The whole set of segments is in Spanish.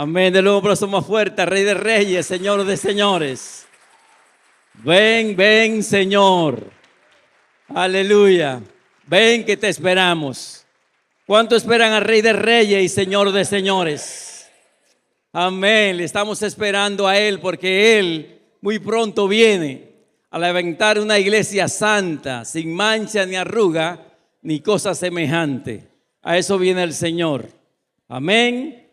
Amén. De nuevo, un aplauso más fuerte, Rey de Reyes, Señor de Señores. Ven, ven, Señor. Aleluya. Ven que te esperamos. ¿Cuánto esperan al Rey de Reyes y Señor de Señores? Amén. Le estamos esperando a Él porque Él muy pronto viene a levantar una iglesia santa, sin mancha ni arruga, ni cosa semejante. A eso viene el Señor. Amén.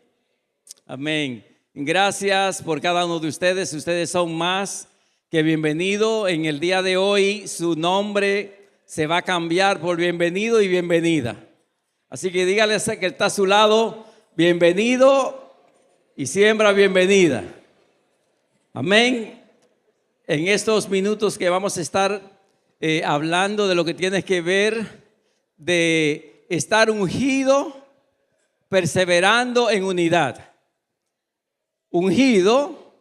Amén. Gracias por cada uno de ustedes. Ustedes son más que bienvenidos. En el día de hoy su nombre se va a cambiar por bienvenido y bienvenida. Así que dígale a ese que está a su lado, bienvenido y siembra bienvenida. Amén. En estos minutos que vamos a estar hablando de lo que tiene que ver de estar ungido, perseverando en unidad. Ungido,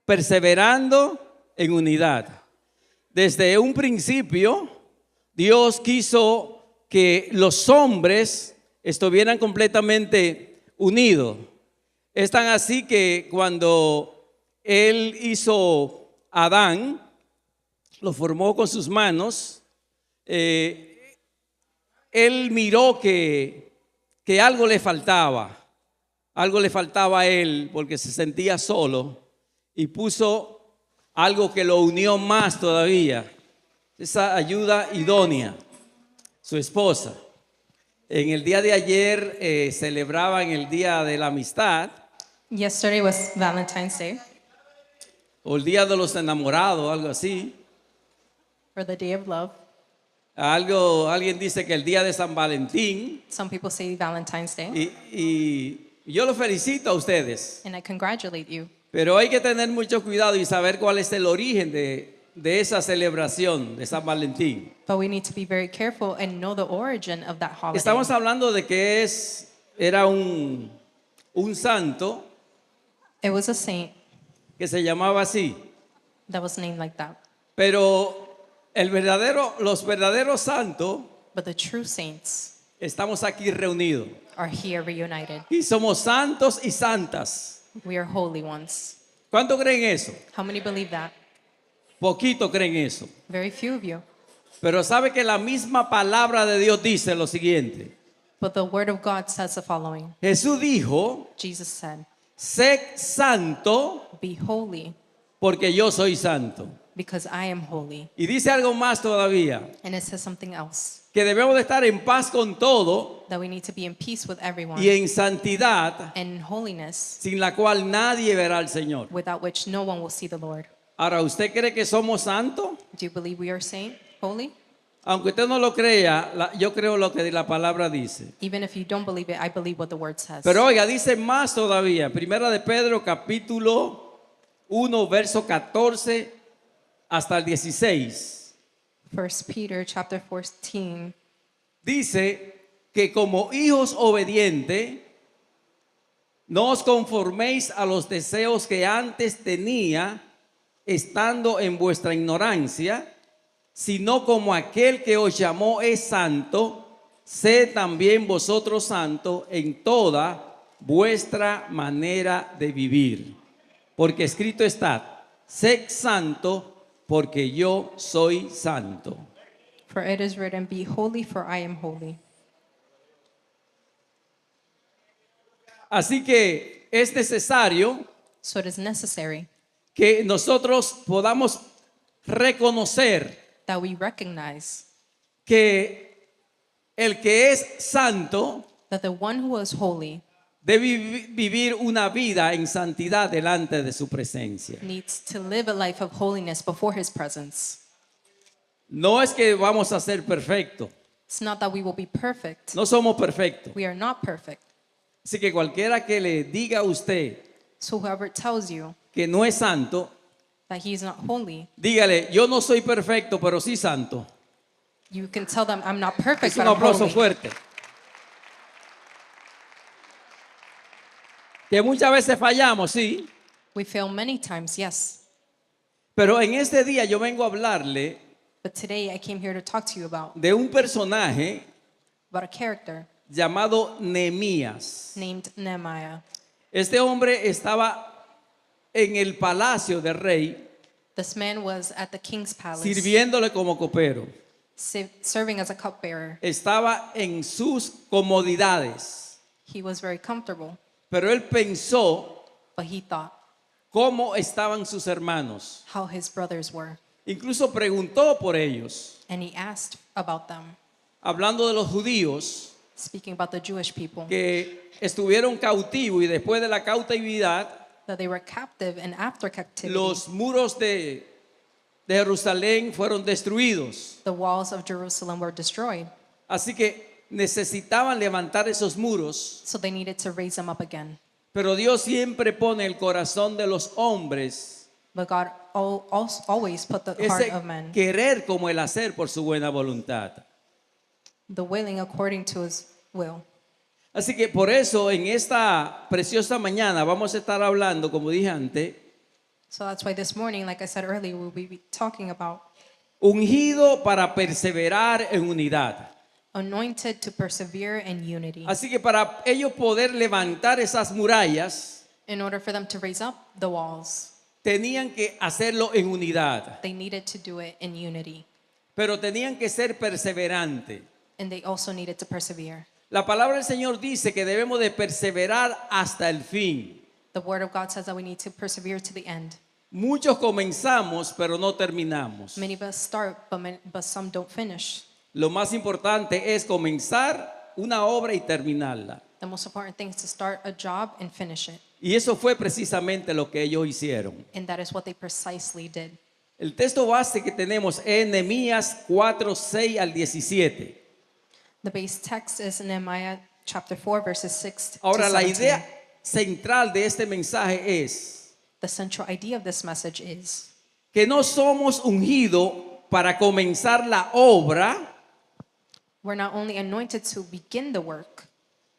perseverando en unidad. Desde un principio, Dios quiso que los hombres estuvieran completamente unidos. Es tan así que cuando Él hizo a Adán, lo formó con sus manos, Él miró que algo le faltaba. Algo le faltaba a él porque se sentía solo y puso algo que lo unió más todavía. Esa ayuda idónea, su esposa. En el día de ayer celebraban el Día de la Amistad. Yesterday was Valentine's Day, O el Día de los Enamorados, algo así. or the Day of Love. Alguien dice que el Día de San Valentín. Some people say Valentine's Day, Y yo los felicito a ustedes. and I congratulate you. Pero hay que tener mucho cuidado y saber cuál es el origen de esa celebración de San Valentín. But we need to be very careful and know the origin of that holiday. Estamos hablando de que era un santo It was a saint que se llamaba así. that was named like that. Pero los verdaderos santos But the true saints estamos aquí reunidos. are here reunited. Y somos santos y santas. We are holy ones. ¿Cuánto creen eso? How many believe that? Poquito creen eso. Very few of you. Pero sabe que la misma palabra de Dios dice lo siguiente. But the word of God says the following. Jesús dijo, Jesus said, sé santo be holy porque yo soy santo. because I am holy. Y dice algo más todavía, And it says something else, que debemos de estar en paz con todo that we need to be in peace with everyone y en santidad, and in holiness, sin la cual nadie verá al Señor. without which no one will see the Lord. Ahora, ¿usted cree que somos santos? Do you believe we are holy? Aunque usted no lo crea, yo creo lo que la palabra dice. Even if you don't believe it, I believe what the word says. Pero oiga, dice más todavía. Primera de Pedro, capítulo 1, verso 14 hasta el 16. 1 Peter chapter 14 Dice que como hijos obedientes, no os conforméis a los deseos que antes tenía, estando en vuestra ignorancia, sino como aquel que os llamó es santo, sed también vosotros santos en toda vuestra manera de vivir. Porque escrito está, sed santo porque yo soy santo. For it is written, be holy, for I am holy. Así que es necesario So it is necessary que nosotros podamos reconocer that we recognize que el que es santo that the one who is holy debe vivir una vida en santidad delante de su presencia. needs to live a life of holiness before his presence. No es que vamos a ser perfectos, It's not that we will be perfect. no somos perfectos. We are not perfect. Así que cualquiera que le diga a usted So whoever tells you que no es santo, that he is not holy, dígale, yo no soy perfecto, pero sí santo. you can tell them, I'm not perfect, Es un but I'm aplauso holy. fuerte. Que muchas veces fallamos, sí, We fail many times, yes. pero en este día yo vengo a hablarle But today I came here to talk to you about de un personaje a character llamado Nehemías. named Nehemiah. Este hombre estaba en el palacio del rey, This man was at the king's palace, sirviéndole como copero. serving as a cupbearer. Estaba en sus comodidades, He was very comfortable, pero él pensó but he thought cómo estaban sus hermanos. how his brothers were, Incluso preguntó por ellos, and he asked about them, hablando de los judíos speaking about the Jewish people, que estuvieron cautivos y después de la cautividad, that they were captive, and after captivity, los muros de Jerusalén fueron destruidos. the walls of Jerusalem were destroyed. Así que necesitaban levantar esos muros, So they needed to raise them up again. pero Dios siempre pone en el corazón de los hombres But God always put the heart ese of men, querer como el hacer por su buena voluntad. the willing according to his will. Así que por eso en esta preciosa mañana vamos a estar hablando, como dije antes, So that's why this morning, like I said earlier, we'll be talking about ungido para perseverar en unidad. anointed to persevere in unity. Así que para ellos poder levantar esas murallas, In order for them to raise up the walls, tenían que hacerlo en unidad, they needed to do it in unity. pero tenían que ser perseverantes. And they also needed to persevere. La palabra del Señor dice que debemos de perseverar hasta el fin. The word of God says that we need to persevere to the end. Muchos comenzamos, pero no terminamos. Many of us start, but some don't finish. Lo más importante es comenzar una obra y terminarla. The most important thing is to start a job and finish it. Y eso fue precisamente lo que ellos hicieron. And that is what they precisely did. El texto base que tenemos es Nehemías 4, 6 al 17. The base text is Nehemiah chapter 4, verses 6 Ahora, to la 17. idea central de este mensaje es The central idea of this message is que no somos ungidos para comenzar la obra, we're not only anointed to begin the work,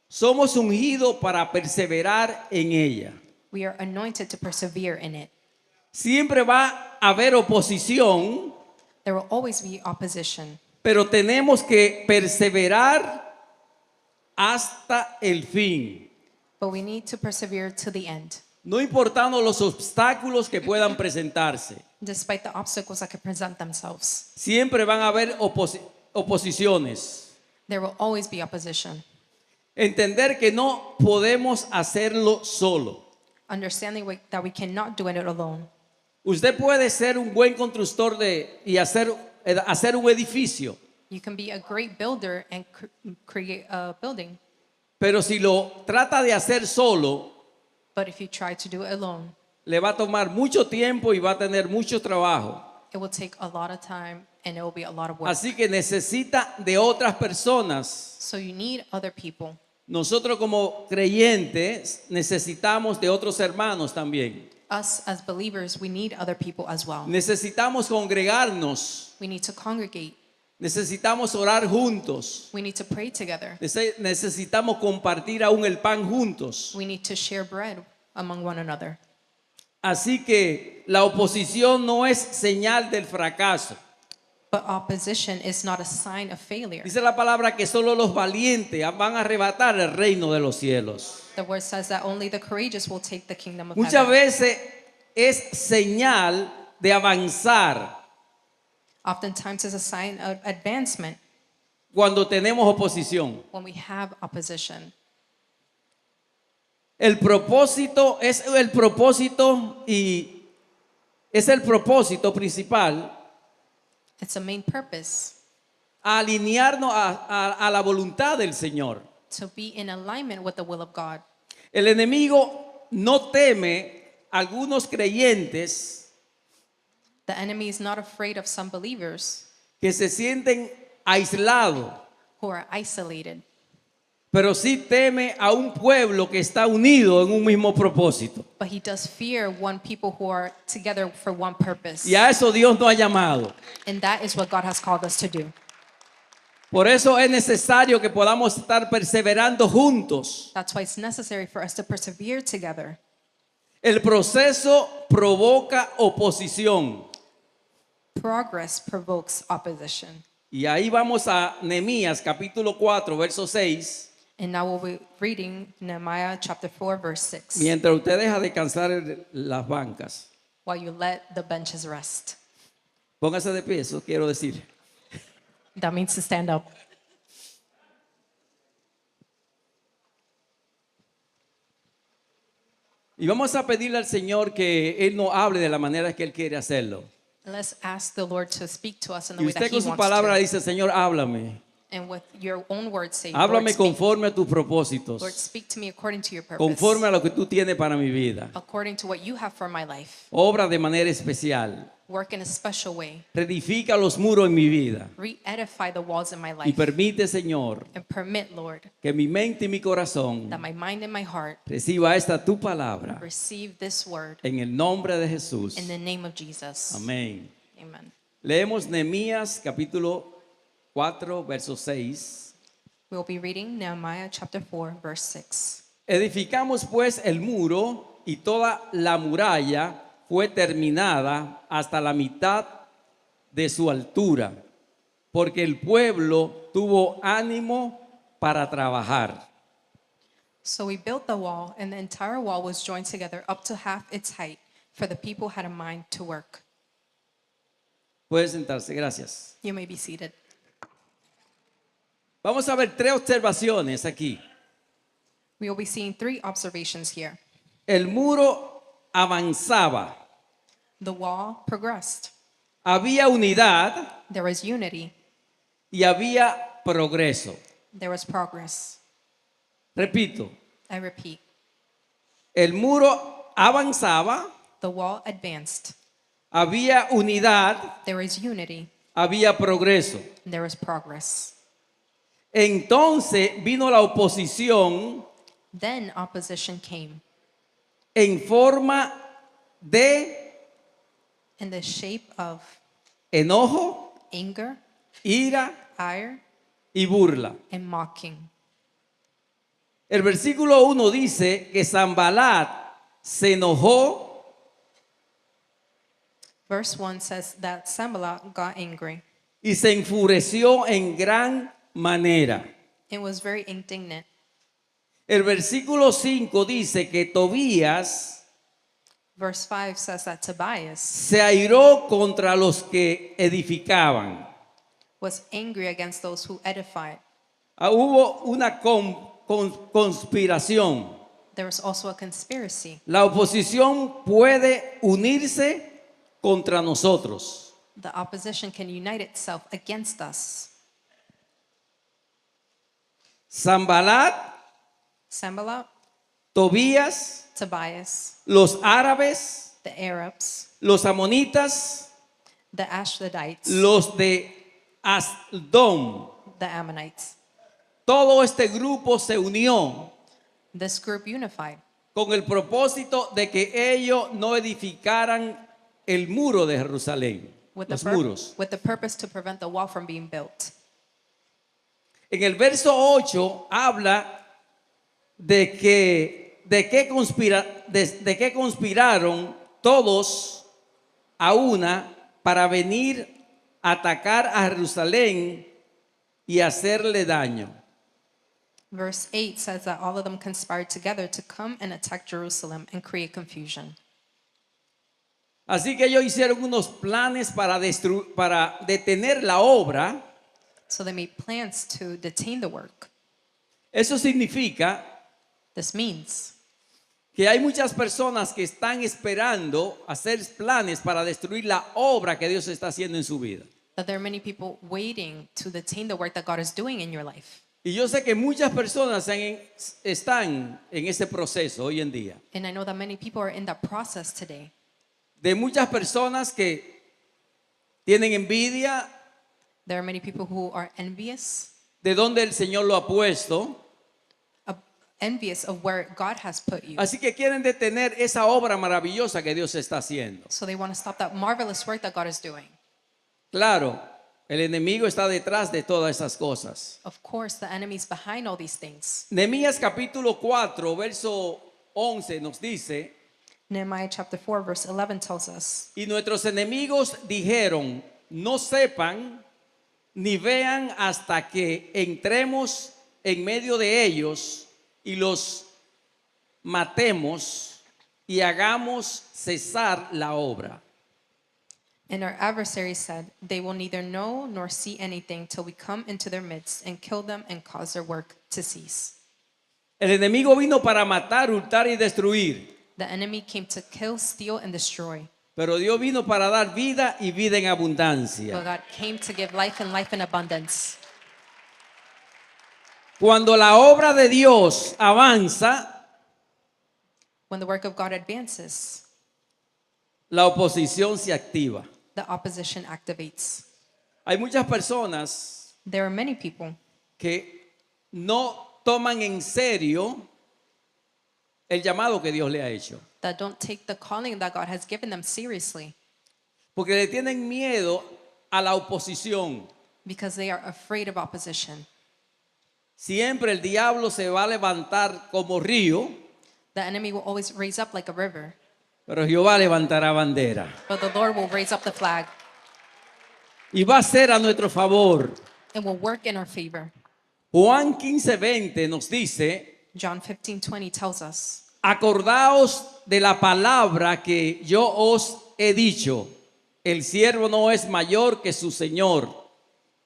somos ungidos para perseverar en ella. we are anointed to persevere in it. Siempre va a haber oposición, There will always be opposition, pero tenemos que perseverar hasta el fin, but we need to persevere to the end, no importando los obstáculos que puedan presentarse. despite the obstacles that could present themselves. Siempre van a haber oposiciones. There will always be opposition. Entender que no podemos hacerlo solo. Understanding that we cannot do it alone. Usted puede ser un buen constructor y hacer un edificio, You can be a great builder and create a building, pero si lo trata de hacer solo, but if you try to do it alone, le va a tomar mucho tiempo y va a tener mucho trabajo. it will take a lot of time and it will be a lot of work. Así que necesita de otras personas. So you need other people. Nosotros como creyentes necesitamos de otros hermanos también. Us as believers, we need other people as well. Necesitamos congregarnos. We need to congregate. Necesitamos orar juntos. We need to pray together. Necesitamos compartir aún el pan juntos. We need to share bread among one another. Así que la oposición no es señal del fracaso. But opposition is not a sign of failure. Dice la palabra que solo los valientes van a arrebatar el reino de los cielos. The word says that only the courageous will take the kingdom of Muchas heaven. veces es señal de avanzar Oftentimes it's a sign of advancement cuando tenemos oposición. when we have opposition. El propósito es el propósito y es el propósito principal, It's a main purpose alinearnos a la voluntad del Señor. to be in alignment with the will of God. El enemigo no teme a algunos creyentes The enemy is not afraid of some believers que se sienten aislados, who are isolated, pero sí teme a un pueblo que está unido en un mismo propósito. but he does fear one people who are together for one purpose. Y a eso Dios nos ha llamado. And that is what God has called us to do. Por eso es necesario que podamos estar perseverando juntos. That's why it's necessary for us to persevere together. El proceso provoca oposición. Progress provokes opposition. Y ahí vamos a Nehemías capítulo 4, verso 6. And now we'll be reading Nehemiah chapter 4, verse 6. Mientras usted deja descansar las bancas, While you let the benches rest. póngase de pie, eso quiero decir. That means to stand up. Y vamos a pedirle al Señor que Él nos hable de la manera que Él quiere hacerlo. Let's ask the Lord to speak to us in the Y way that usted He con su wants palabra to. dice, Señor, háblame. And with your own words say, Háblame Lord, conforme a tus propósitos, Lord, speak to me according to your purpose. conforme a lo que tú tienes para mi vida. According to what you have for my life. Obra de manera especial. Work in a special way. Reedifica los muros en mi vida. Re-edify the walls in my Y life. permite, Señor, And permit, Lord, que mi mente y mi corazón that my mind and my heart reciba esta tu palabra. receive this word En el nombre de Jesús. in the name of Jesus. Amén. Amen. Leemos Nehemías capítulo 4, verso 6. We'll be reading Nehemiah chapter 4, verse 6. Edificamos pues el muro y toda la muralla fue terminada hasta la mitad de su altura, porque el pueblo tuvo ánimo para trabajar. So we built the wall, and the entire wall was joined together up to half its height, for the people had a mind to work. Puede sentarse, gracias. You may be seated. Vamos a ver tres observaciones aquí. We will be seeing three observations here. El muro avanzaba, The wall progressed. había unidad There was unity. y había progreso. There was progress. Repito, I repeat, el muro avanzaba, the wall advanced. había unidad, There was unity. había progreso. There was progress. Entonces vino la oposición Then opposition came en forma de in the shape of enojo, anger, ira ire, y burla. and mocking. El versículo 1 dice que Sanbalat se enojó Verse 1 says that Sanballat got angry y se enfureció en gran manera. and was very indignant. El versículo 5 dice que Tobías Verse 5 says that Tobias se airó contra los que edificaban. was angry against those who edified. Hubo una conspiración. There was also a conspiracy. La oposición puede unirse contra nosotros. The opposition can unite itself against us. Sanbalat, Sanballat, Tobías, Tobias, los árabes, the Arabs, los amonitas, the Ashdodites, los de Asdom. the Ammonites. Todo este grupo se unió This group unified con el propósito de que ellos no edificaran el muro de Jerusalén, with los muros. with the purpose to prevent the wall from being built. En el verso 8 habla de que conspiraron todos a una para venir a atacar a Jerusalén y hacerle daño. Verse 8 says that all of them conspired together to come and attack Jerusalem and create confusion. Así que ellos hicieron unos planes para detener la obra. So they made plans to detain the work. Eso significa This means que hay muchas personas que están esperando hacer planes para destruir la obra que Dios está haciendo en su vida. that there are many people waiting to detain the work that God is doing in your life. Y yo sé que muchas personas están en ese proceso hoy en día. And I know that many people are in that process today. De muchas personas que tienen envidia There are many people who are envious, de donde el Señor lo ha puesto. envious of where God has put you. Así que quieren detener esa obra maravillosa que Dios está haciendo. So they want to stop that marvelous work that God is doing. Claro, el enemigo está detrás de todas esas cosas. Of course, the enemy is behind all these things. Nehemías capítulo 4, verso 11 nos dice: Nehemiah chapter 4, verse 11 tells us, y nuestros enemigos dijeron, no sepan ni vean hasta que entremos en medio de ellos y los matemos y hagamos cesar la obra. And our adversaries said, they will neither know nor see anything till we come into their midst and kill them and cause their work to cease. El enemigo vino para matar, hurtar y destruir, The enemy came to kill, steal, and destroy. pero Dios vino para dar vida y vida en But abundancia. God came to give life and life in abundance. Cuando la obra de Dios avanza, When the work of God advances, la oposición se activa. the opposition activates. Hay muchas personas There are many people que no toman en serio el llamado que Dios le ha hecho, that don't take the calling that God has given them seriously porque le tienen miedo a la oposición. because they are afraid of opposition. Siempre el diablo se va a levantar como río, The enemy will always raise up like a river, pero Jehová levantará bandera but the Lord will raise up the flag y va a ser a nuestro favor. and will work in our favor. Juan 15:20 nos dice: John 15:20 tells us, acordaos de la palabra que yo os he dicho, el siervo no es mayor que su señor.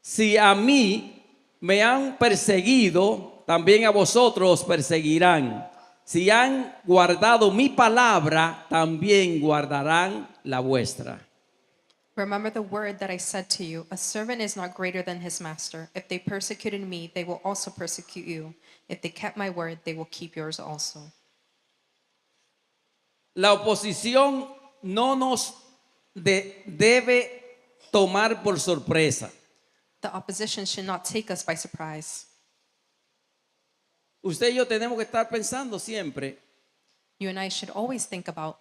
Si a mí me han perseguido, también a vosotros os perseguirán. Si han guardado mi palabra, también guardarán la vuestra. remember the word that I said to you, a servant is not greater than his master. If they persecuted me, they will also persecute you. If they kept my word, they will keep yours also. La oposición no nos debe tomar por sorpresa. The opposition should not take us by surprise. Usted y yo tenemos que estar pensando siempre You and I should always think about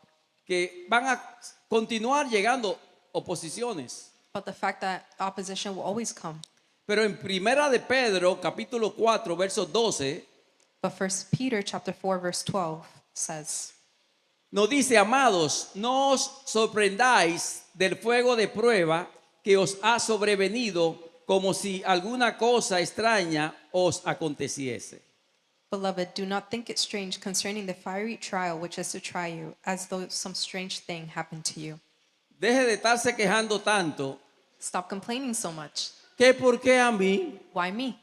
que van a continuar llegando oposiciones. the fact that opposition will always come. Pero en Primera de Pedro, capítulo 4, verso 12, But 1 Peter chapter 4 verse 12 says, nos dice: amados, no os sorprendáis del fuego de prueba que os ha sobrevenido, como si alguna cosa extraña os aconteciese. Beloved, do not think it strange concerning the fiery trial which is to try you, as though some strange thing happened to you. Deje de estarse quejando tanto. Stop complaining so much. ¿Qué por qué a mí? Why me?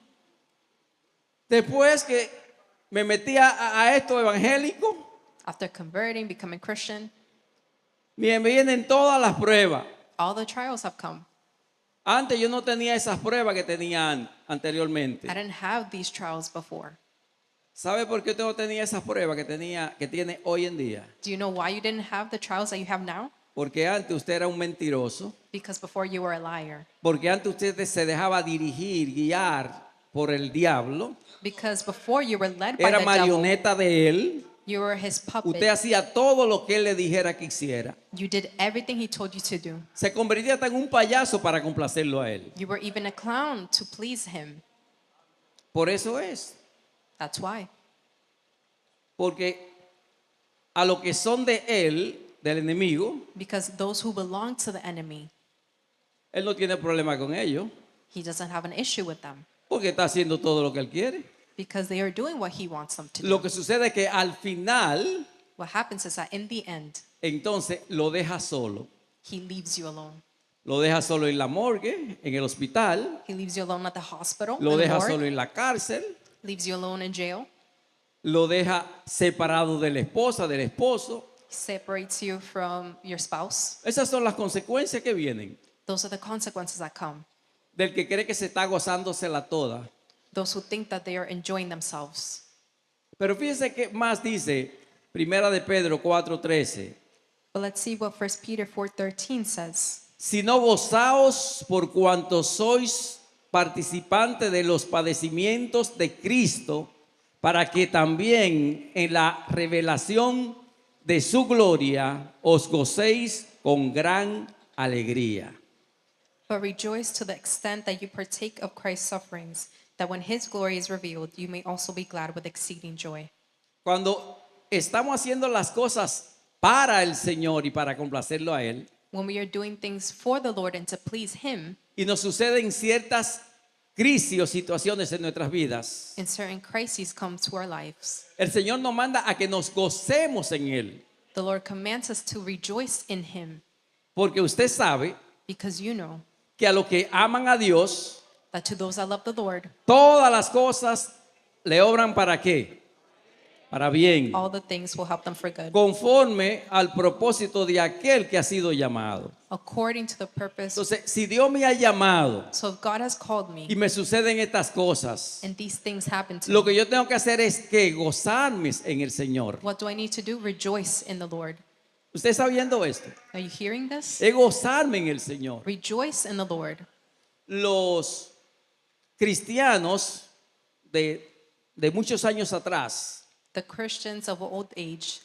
Después que me metí a esto evangélico, After converting, becoming Christian, me vienen todas las pruebas. all the trials have come. Antes yo no tenía esas pruebas que tenía anteriormente. I didn't have these trials before. ¿Sabe por qué usted no tenía esas pruebas que tiene hoy en día? Do you know why you didn't have the trials that you have now? Porque antes usted era un mentiroso. Because before you were a liar. Porque antes usted se dejaba dirigir, guiar por el diablo. Because before you were led by Era the devil. marioneta de él. You were his puppet. Usted hacía todo lo que él le dijera que hiciera. You did everything he told you to do. Se convertía hasta en un payaso para complacerlo a él. You were even a clown to please him. Por eso es. That's why. Porque a lo que son de él, del enemigo, Because those who belong to the enemy, él no tiene problema con ellos. he doesn't have an issue with them. Porque está haciendo todo lo que él quiere. Because they are doing what he wants them to do. Lo que sucede es que al final, What happens is that in the end, entonces lo deja solo. he leaves you alone. Lo deja solo en la morgue, en el hospital. He leaves you alone at the hospital, Lo in the deja morgue, solo en la cárcel. leaves you alone in jail, Lo deja separado de la esposa, del esposo. separates you from your spouse. Esas son las consecuencias que vienen Those are the consequences that come. del que cree que se está gozándosela toda. Those who think that they are enjoying themselves. Pero fíjese que más dice Primera de Pedro 4:13. But let's see what 1 Peter 4:13 says. Sino gozaos por cuanto sois participantes de los padecimientos de Cristo, para que también en la revelación de su gloria os gocéis con gran alegría. But rejoice to the extent that you partake of Christ's sufferings, that when his glory is revealed, you may also be glad with exceeding joy. Cuando estamos haciendo las cosas para el Señor y para complacerlo a Él, When we are doing things for the Lord and to please him, y nos suceden ciertas crisis o situaciones en nuestras vidas, and certain crises come to our lives, el Señor nos manda a que nos gocemos en Él. the Lord commands us to rejoice in Him, Porque usted sabe because you know que a los que aman a Dios, that to those that love the Lord, todas las cosas le obran para qué? Para bien. all the things will help them for good, Conforme al propósito de aquel que ha sido llamado. according to the purpose. Entonces, si Dios me ha llamado So if God has called y me, me suceden estas cosas, and these things happen to lo me, que yo tengo que hacer es que gozarme en el Señor. what do I need to do? Rejoice in the Lord. ¿Usted está viendo esto? Are you hearing this? Es gozarme en el Señor. Rejoice in the Lord. Los cristianos de muchos años atrás, The Christians of old age,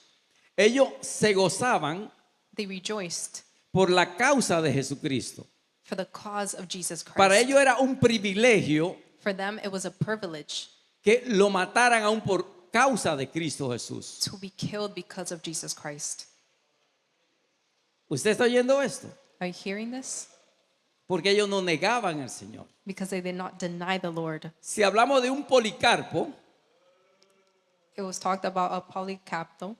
ellos se gozaban they rejoiced por la causa de Jesucristo. for the cause of Jesus Christ. Para ellos era un privilegio For them, it was a privilege que lo mataran aún por causa de Cristo Jesús. to be killed because of Jesus Christ. ¿Usted está oyendo esto? Are you hearing this? Porque ellos no negaban al Señor. Because they did not deny the Lord. Si hablamos de un Policarpo, It was talked about a Polycarpo,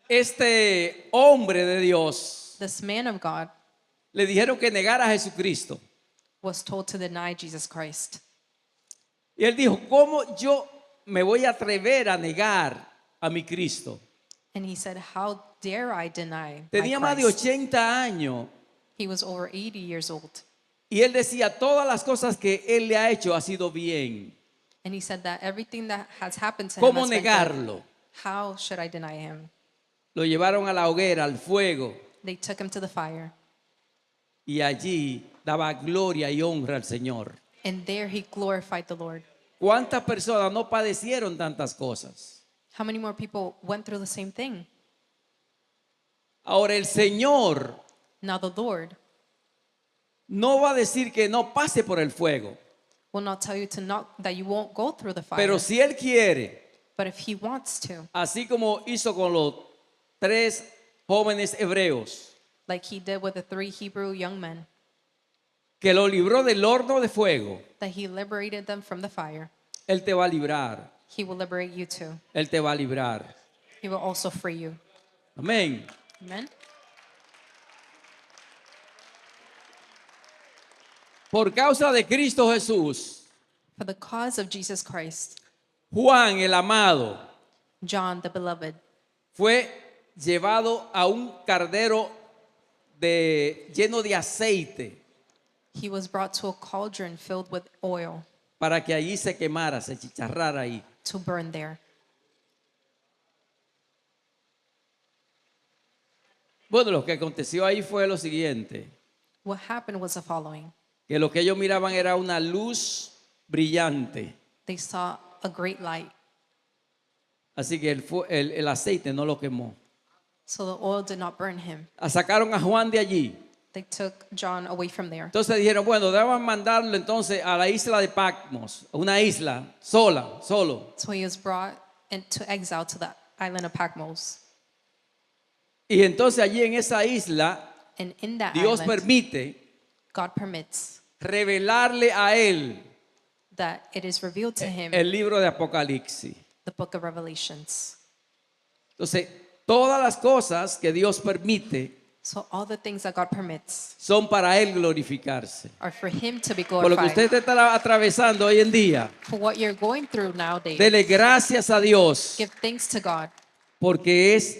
este hombre de Dios, this man of God, le dijeron que negara a Jesucristo. was told to deny Jesus Christ. Y él dijo, ¿cómo yo me voy a atrever a negar a mi Cristo? And he said, how dare I deny my Tenía más de Christ? 80 años He was over 80 years old. y él decía, todas las cosas que él le ha hecho ha sido bien. And he said that everything that has happened to him ¿Cómo has been good. negarlo? How should I deny him? Lo llevaron a la hoguera, al fuego, They took him to the fire. y allí daba gloria y honra al Señor. And there he glorified the Lord. ¿Cuántas personas no padecieron tantas cosas? How many more people went through the same thing? Ahora el Señor Now the Lord no va a decir que no pase por el fuego, will not tell you to not that you won't go through the fire. pero si Él quiere, But if he wants to, así como hizo con los 3 jóvenes hebreos, like he did with the 3 Hebrew young men, que lo libró del horno de fuego, that he liberated them from the fire, Él te va a librar, he will liberate you too. Él te va a librar. He will also free you. Amén. Amen. Por causa de Cristo Jesús, For the cause of Jesus Christ, Juan el amado John the beloved fue llevado a un cardero lleno de aceite he was brought to a cauldron filled with oil para que allí se quemara, se chicharrara ahí. to burn there. Bueno, lo que aconteció ahí fue lo siguiente, What happened was the following. que lo que ellos miraban era una luz brillante, They saw a great light, así que el aceite no lo quemó. so the oil did not burn him. Sacaron a Juan de allí. They took John away from there. Entonces dijeron, bueno, deben mandarlo entonces a la isla de Patmos, una isla solo. So he was brought into exile to the island of Patmos. Y entonces allí en esa isla, And in that Dios island, permite God permits revelarle a él that it is revealed to him el libro de Apocalipsis. the book of Revelations. Entonces, todas las cosas que Dios permite So all the things that God permits son para él glorificarse. are for him to be Por lo que glorified. usted está atravesando hoy en día, For what you're going through nowadays, dele gracias a Dios give thanks to God, porque es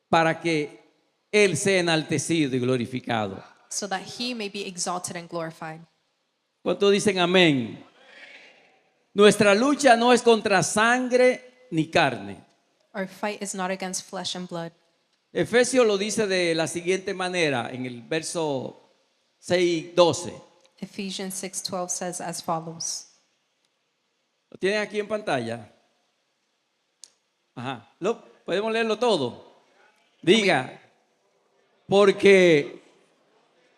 para que él sea enaltecido y glorificado. so that he may be exalted and glorified. ¿Cuántos dicen amén? Nuestra lucha no es contra sangre ni carne. Our fight is not against flesh and blood. Efesios lo dice de la siguiente manera en el verso 6:12. Ephesians 6:12 says as follows. ¿Lo tienen aquí en pantalla? Ajá. ¿Podemos leerlo todo? Diga, porque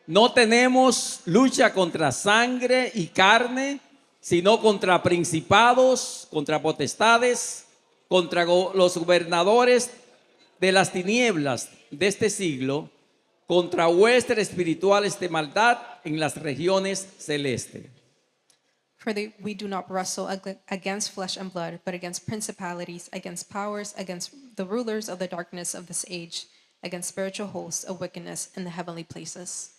no tenemos lucha contra sangre y carne, sino contra principados, contra potestades, contra los gobernadores de las tinieblas de este siglo, contra huestes espirituales de maldad en las regiones celestes. For we do not wrestle against flesh and blood, but against principalities, against powers, against the rulers of the darkness of this age, against spiritual hosts of wickedness in the heavenly places.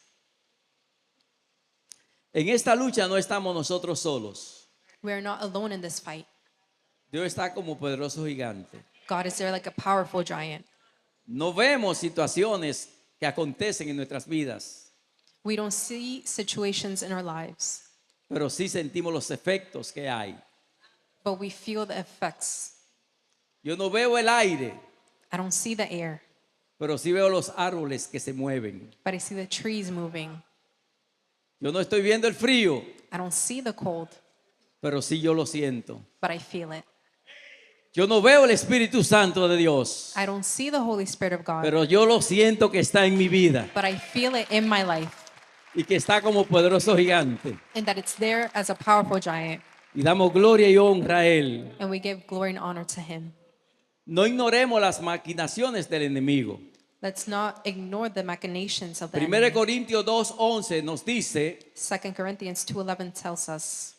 En esta lucha no estamos nosotros solos. We are not alone in this fight. Dios está como poderoso gigante. God is there like a powerful giant. No vemos situaciones que acontecen en nuestras vidas, We don't see situations in our lives, pero sí sentimos los efectos que hay. but we feel the effects. Yo no veo el aire, I don't see the air, pero sí veo los árboles que se mueven. but I see the trees moving. Yo no estoy viendo el frío, I don't see the cold, pero sí yo lo siento. but I feel it. Yo no veo el Espíritu Santo de Dios, I don't see the Holy Spirit of God, pero yo lo siento que está en mi vida but I feel it in my life, y que está como poderoso gigante. and that it's there as a powerful giant, Y damos gloria y honra a Él. and we give glory and honor to Him. No ignoremos las maquinaciones del enemigo. Let's not ignore the machinations of the 1 enemy. Corintios 2:11 nos dice, 2 Corinthians 2:11 tells us,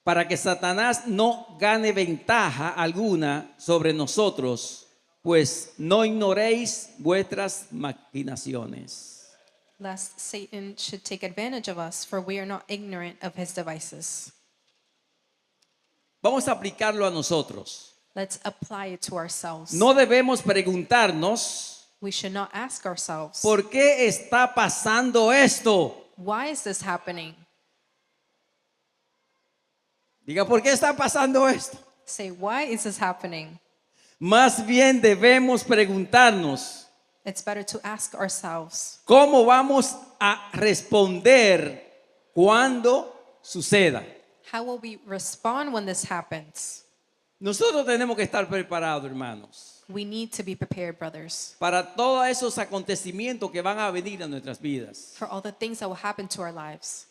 para que Satanás no gane ventaja alguna sobre nosotros, pues no ignoréis vuestras maquinaciones. lest Satan should take advantage of us, for we are not ignorant of his devices. Vamos a aplicarlo a nosotros. Let's apply it to ourselves. No debemos preguntarnos, We should not ask ourselves, ¿por qué está pasando esto? why is this happening? Diga, ¿por qué está pasando esto? Say, why is this happening? Más bien debemos preguntarnos, It's better to ask ourselves, ¿cómo vamos a responder cuando suceda? how will we respond when this happens? Nosotros tenemos que estar preparados, hermanos, We need to be prepared, brothers, para todos esos acontecimientos que van a venir a nuestras vidas. for all the things that will happen to our lives.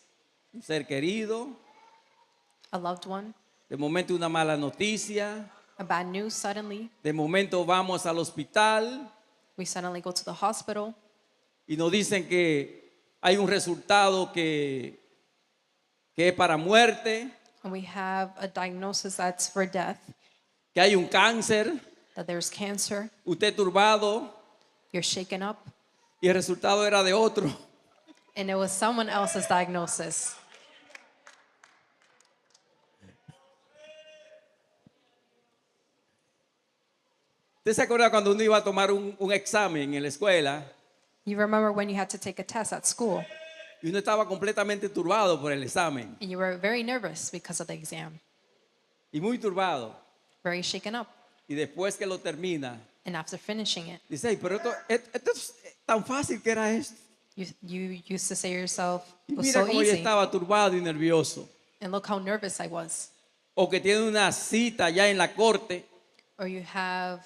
Un ser querido, A loved one, de momento una mala noticia, a bad news suddenly, de momento vamos al hospital we suddenly go to the hospital y nos dicen que hay un resultado que es para muerte, and we have a diagnosis that's for death, que hay un cáncer, that there's cancer, usted turbado you're shaken up, y el resultado era de otro. and it was someone else's diagnosis. ¿Usted se acuerda cuando uno iba a tomar un examen en la escuela You remember when you had to take a test at school y uno estaba completamente turbado por el examen and you were very nervous because of the exam, y muy turbado? very shaken up, Y después que lo termina, and after finishing it, dice, "Ay, pero esto es tan fácil que era esto. you used to say to yourself, Y it was mira so cómo yo easy, estaba turbado y nervioso." and look how nervous I was. O que tiene una cita ya en la corte Or you have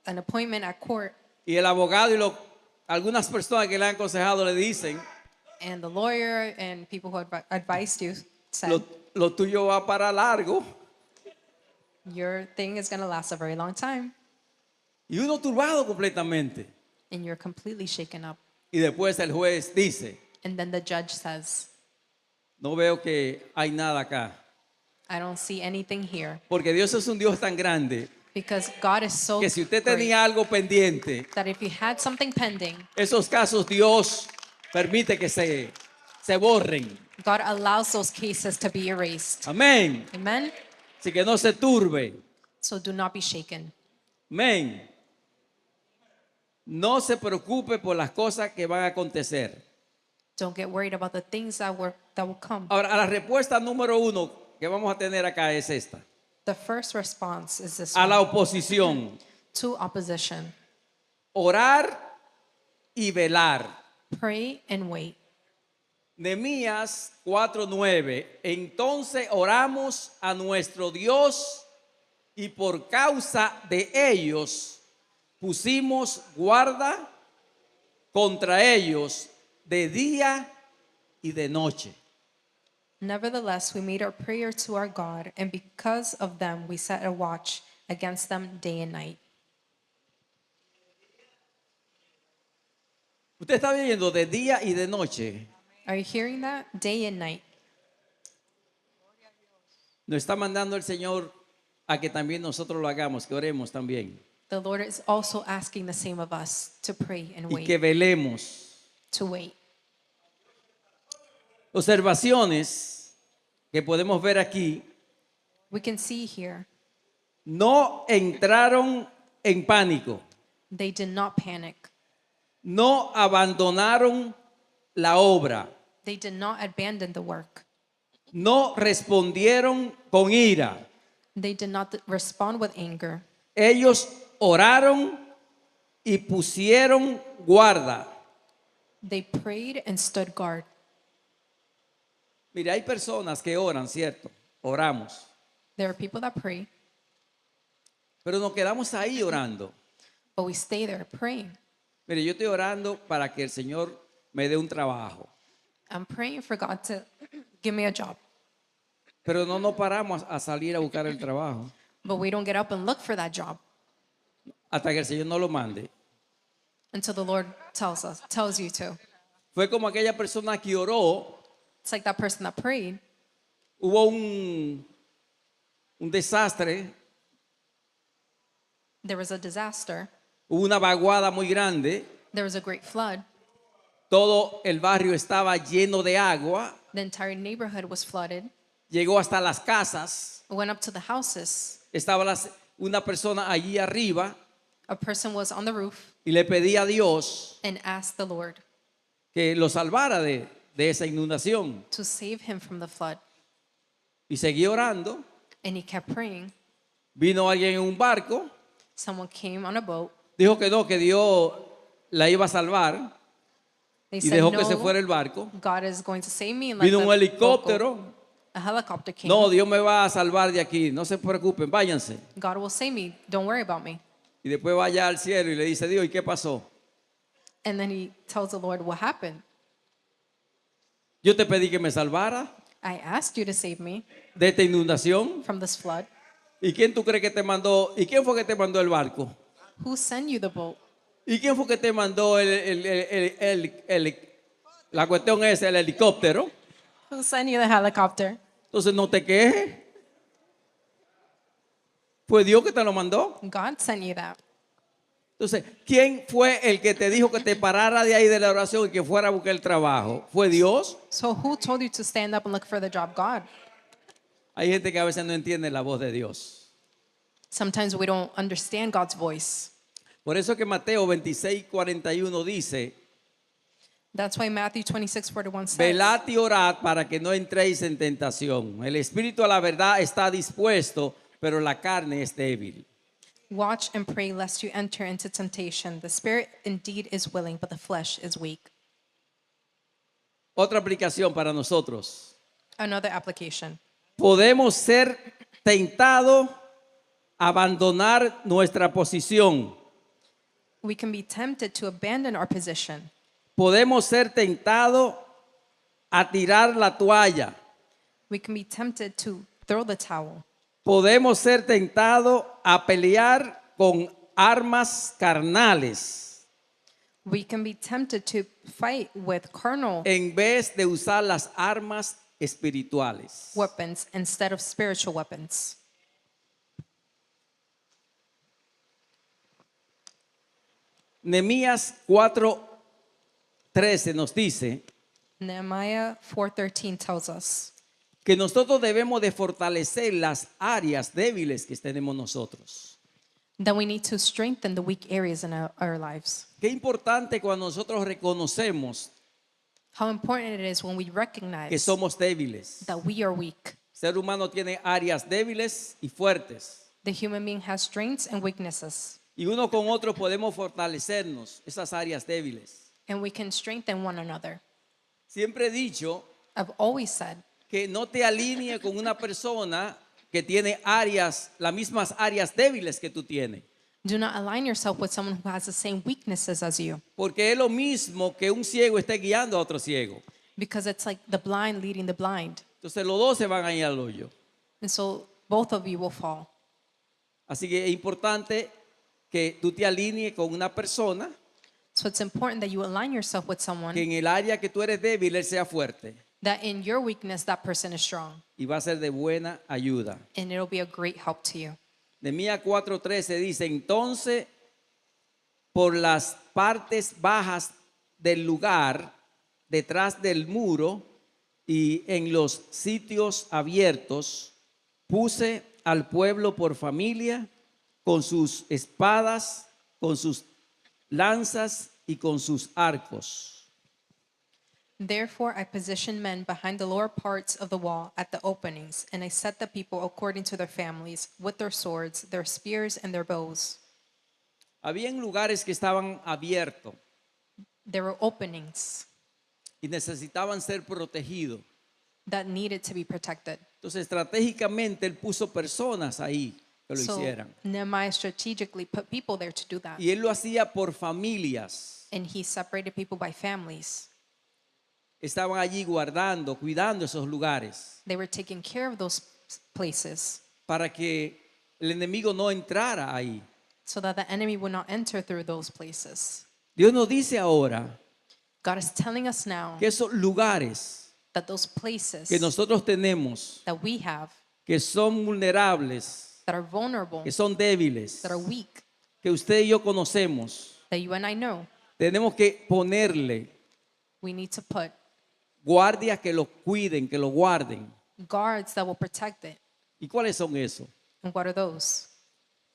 an appointment at court y el abogado y algunas personas que le han aconsejado le dicen, and the lawyer and people who advised you said, lo tuyo va para largo. your thing is going to last a very long time, Y uno turbado completamente. and you're completely shaken up. Y después el juez dice, And then the judge says, no veo que hay nada acá. I don't see anything here, Porque Dios es un Dios tan grande because God is so que si usted great tenía algo pendiente, that if you had something pending, esos casos Dios permite que se borren. God allows those cases to be erased. Amén. Amen? Así que no se turbe. So do not be shaken. Amén. No se preocupe por las cosas que van a acontecer. Don't get worried about the things that will come. Ahora, la respuesta número 1 que vamos a tener acá es esta. The first response is this A la one, oposición. to opposition. Orar y velar. Pray and wait. Nehemías 4:9. Entonces oramos a nuestro Dios y por causa de ellos pusimos guarda contra ellos de día y de noche. Nevertheless, we made our prayer to our God, and because of them, we set a watch against them day and night. Usted está viendo de día y de noche. Are you hearing that? Day and night. Nos está mandando el Señor a que también nosotros lo hagamos, que oremos también. The Lord is also asking the same of us to pray and Y wait, que velemos. to wait. Observaciones que podemos ver aquí. We can see here, No entraron en pánico. they did not panic. No abandonaron la obra. They did not abandon the work. No respondieron con ira. They did not respond with anger. Ellos oraron y pusieron guarda. They prayed and stood guard. Mire, hay personas que oran, ¿cierto? Oramos. There are people that pray, Pero nos quedamos ahí orando. but we stay there praying. Mire, yo estoy orando para que el Señor me dé un trabajo. I'm praying for God to give me a job, Pero no nos paramos a salir a buscar el trabajo but we don't get up and look for that job hasta que el Señor no lo mande. until the Lord tells you to. Fue como aquella persona que oró. It's like that person that prayed. Hubo un desastre, There was a disaster. hubo una vaguada muy grande. There was a great flood. Todo el barrio estaba lleno de agua. The entire neighborhood was flooded. Llegó hasta las casas. It went up to the houses. Estaba una persona allí arriba A person was on the roof y le pedía a Dios and asked the Lord que lo salvara de esa inundación. to save him from the flood. Y seguí orando. And he kept praying. Vino alguien en un barco. Someone came on a boat. Dijo que no, que Dios la iba a salvar. They Y said, dejó que se fuera no, el barco. God is going to save me. And let Vino un the boat go. helicóptero. A helicopter came. No, Dios me va a salvar de aquí. No se preocupen, váyanse. God will save me. Don't worry about me. Y después va allá al cielo y le dice, Dios, ¿y qué pasó? And then he tells the Lord, what happened? Yo te pedí que me salvara I asked you to save me de esta inundación. from this flood. ¿Y quién tú crees que te mandó? ¿Y quién fue que te mandó el barco? Who sent you the boat? ¿Y quién fue que te mandó la cuestión esa, el helicóptero? Who sent you the helicopter? Entonces no te quejes. Fue Dios que te lo mandó. God sent you that. Entonces, ¿quién fue el que te dijo que te parara de ahí de la oración y que fuera a buscar el trabajo? ¿Fue Dios? So who told you to stand up and look for the job? God. Hay gente que a veces no entiende la voz de Dios. Sometimes we don't understand God's voice. Por eso que Mateo 26:41 dice, That's why Matthew 26:41 says, velad y orad para que no entréis en tentación. El espíritu a la verdad está dispuesto, pero la carne es débil. watch and pray lest you enter into temptation. The spirit indeed is willing, but the flesh is weak. Otra aplicación para nosotros. Another application. Podemos ser tentados a abandonar nuestra posición. We can be tempted to abandon our position. Podemos ser tentados a tirar la toalla. We can be tempted to throw the towel. Podemos ser tentados a pelear con armas carnales We can be tempted to fight with carnal en vez de usar las armas espirituales. weapons instead of spiritual weapons. Nehemías 4:13 nos dice Nehemiah 4:13 tells us que nosotros debemos de fortalecer las áreas débiles que tenemos nosotros. that we need to strengthen the weak areas in our lives. Qué importante cuando nosotros reconocemos How important it is when we que recognize somos débiles. that we are weak. El ser humano tiene áreas débiles y fuertes. The human being has strengths and weaknesses, Y uno con otro podemos fortalecernos esas áreas débiles. and we can strengthen one another. Siempre he dicho I've always said, que no te alinee con una persona que tiene áreas, las mismas áreas débiles que tú tienes. do not align yourself with someone who has the same weaknesses as you, Porque es lo mismo que un ciego esté guiando a otro ciego. because it's like the blind leading the blind. Entonces los dos se van a ir al hoyo. And so both of you will fall. Así que es importante que tú te alinees con una persona So it's important that you align yourself with que someone en el área que tú eres débil, él sea fuerte that in your weakness, that person is strong. y va a ser de buena ayuda. And it'll be a great help to you. Nehemías 4:13 dice, entonces por las partes bajas del lugar, detrás del muro y en los sitios abiertos, puse al pueblo por familia, con sus espadas, con sus lanzas y con sus arcos. Therefore, I positioned men behind the lower parts of the wall at the openings, and I set the people according to their families, with their swords, their spears, and their bows. Habían lugares que estaban abiertos There were openings y necesitaban ser protegidos. that needed to be protected. Entonces, estratégicamente, él puso personas ahí que lo So hicieran. Nehemiah strategically put people there to do that. Y él lo hacía por familias. And he separated people by families. Estaban allí guardando, cuidando esos lugares They were taking care of those places para que el enemigo no entrara ahí. so that the enemy would not enter through those places. Dios nos dice ahora God is telling us now que esos lugares that those places que nosotros tenemos, that we have que son vulnerables, that are vulnerable, que son débiles, that are weak, que usted y yo conocemos, that you and I know, tenemos que ponerle we need to put guardias que los cuiden, que los guarden. guards that will protect it. ¿Y cuáles son esos? And what are those?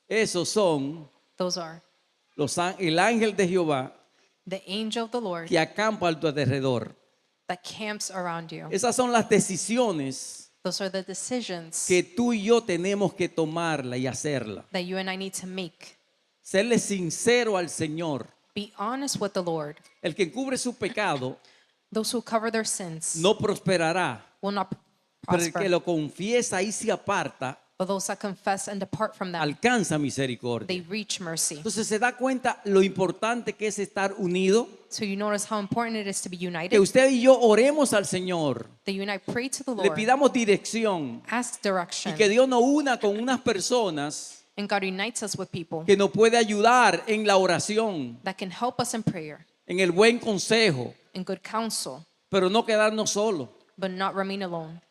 Esos son Those are el ángel de Jehová the angel of the Lord que acampa a tu alrededor. that camps around you. Esas son las decisiones Those are the decisions que tú y yo tenemos que tomarla y hacerla. that you and I need to make. Serle sincero al Señor. Be honest with the Lord. El que encubre su pecado Those who cover their sins no prosperará, will not pero el que prosper. lo confiesa y se aparta But those that confess and depart from them, alcanza misericordia. they reach mercy. Entonces se da cuenta lo importante que es estar unido, So you notice how important it is to be que united. usted y yo oremos al Señor, That you and I pray to the le Lord, pidamos dirección ask y direction, que Dios nos una con unas personas and God unites us with people que nos puede ayudar en la oración, that can help us in prayer, en el buen consejo, in good counsel, pero no quedarnos solos, but not remain alone.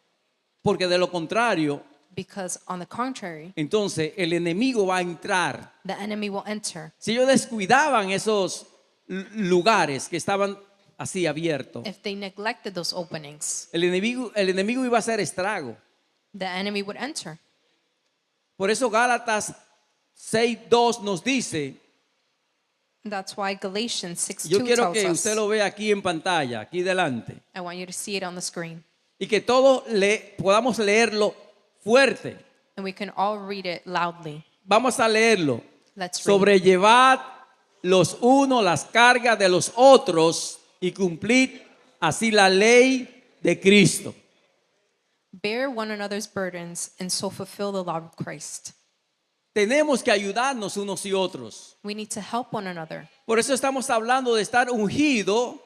porque de lo contrario, Because on the contrary, entonces el enemigo va a entrar. the enemy will enter. Si ellos descuidaban esos lugares que estaban así abiertos, If they neglected those openings, el enemigo iba a hacer estrago. the enemy would enter. Por eso Gálatas 6:2 nos dice, That's why Galatians 6:2 yo quiero tells que us, usted lo vea aquí en pantalla, aquí delante, I want you to see it on the screen, y que todos podamos leerlo fuerte. and we can all read it loudly. Vamos a leerlo. Let's read. Sobrellevad los unos las cargas de los otros y cumplid así la ley de Cristo. Bear one another's burdens and so fulfill the law of Christ. Tenemos que ayudarnos unos y otros. We need to help one another. Por eso estamos hablando de estar ungido,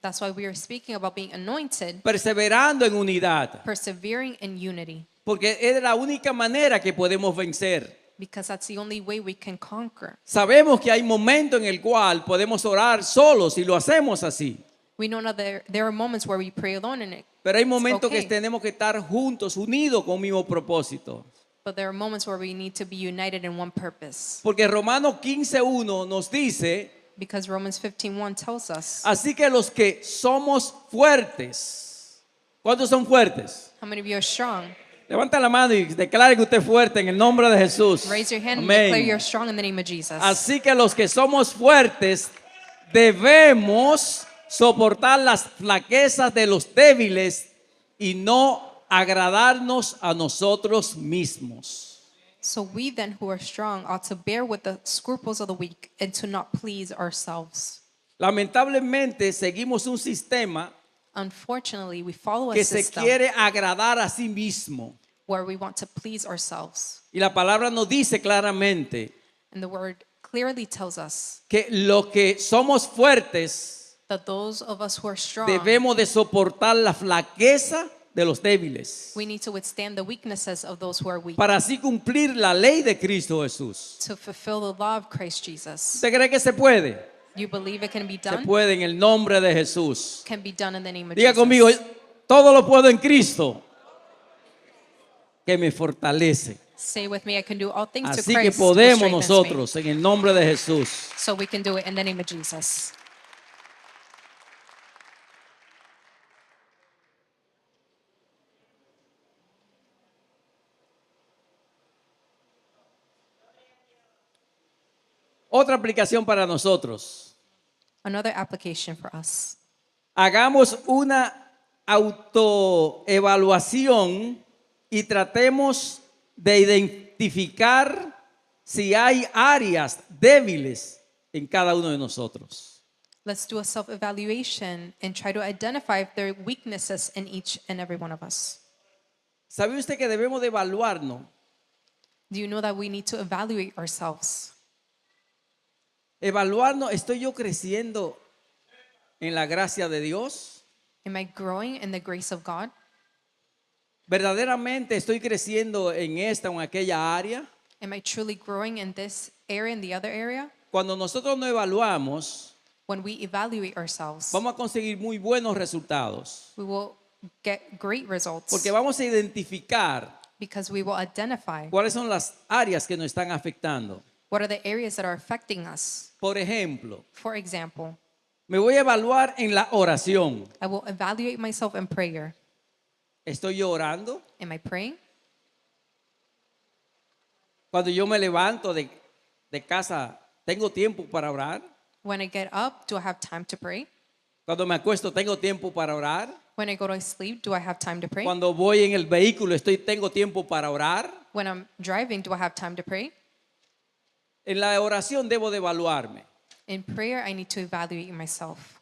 That's why we are speaking about being anointed, perseverando en unidad, persevering in unity, porque es la única manera que podemos vencer. because that's the only way we can conquer. Sabemos que hay momentos en el cual podemos orar solos y lo hacemos así, We know that there are moments where we pray alone in it, pero hay momentos okay. que tenemos que estar juntos, unidos con el mismo propósito. but there are moments where we need to be united in one purpose. Porque Romanos 15:1 nos dice, Because Romans 15:1 tells us, así que los que somos fuertes, ¿cuántos son fuertes? how many of you are strong? Levanta la mano y declare que usted es fuerte en el nombre de Jesús. Raise your hand and Amén. declare you're strong in the name of Jesus. Así que los que somos fuertes debemos soportar las flaquezas de los débiles y no agradarnos a nosotros mismos. So we then who are strong ought to bear with the scruples of the weak and to not please ourselves. Lamentablemente seguimos un sistema Unfortunately, we follow a que se system quiere agradar a sí mismo. where we want to please ourselves. Y la palabra nos dice claramente And the word clearly tells us que los que somos fuertes that those of us who are strong, debemos de soportar la flaqueza de los débiles we need to withstand the weaknesses of those who are weak para así cumplir la ley de Cristo Jesús. to fulfill the law of Christ Jesus. ¿Usted cree que se puede? You believe it can be Se done? puede en el nombre de Jesús. Can be done in the name of Diga Jesus. conmigo, todo lo puedo en Cristo que me fortalece. Say with me, I can do all things to Así que Christ who podemos strengthens me. nosotros en el nombre de Jesús. So we can do it in the name of Jesus. Otra aplicación para nosotros. Another application for us. Hagamos una autoevaluación y tratemos de identificar si hay áreas débiles en cada uno de nosotros. Let's do a self-evaluation and try to identify if there are weaknesses in each and every one of us. ¿Sabe usted que debemos de evaluarnos? Do you know that we need to evaluate ourselves? Evaluarnos, ¿estoy yo creciendo en la gracia de Dios? Am I growing in the grace of God? ¿Verdaderamente estoy creciendo en esta o en aquella área? Am I truly growing in this area, in the other area? Cuando nosotros no evaluamos, When we evaluate ourselves, vamos a conseguir muy buenos resultados. we will get great results Porque vamos a identificar because we will identify cuáles son las áreas que nos están afectando. what are the areas that are affecting us. Por ejemplo, For example, me voy a evaluar en la oración. I will evaluate myself in prayer. ¿Estoy yo orando? Am I praying? Cuando yo me levanto de casa, ¿tengo tiempo para orar? When I get up, do I have time to pray? Cuando me acuesto, ¿tengo tiempo para orar? When I go to sleep, do I have time to pray? Cuando voy en el vehículo, ¿tengo tiempo para orar? When I'm driving, do I have time to pray? En la oración debo de evaluarme. In prayer, I need to evaluate myself.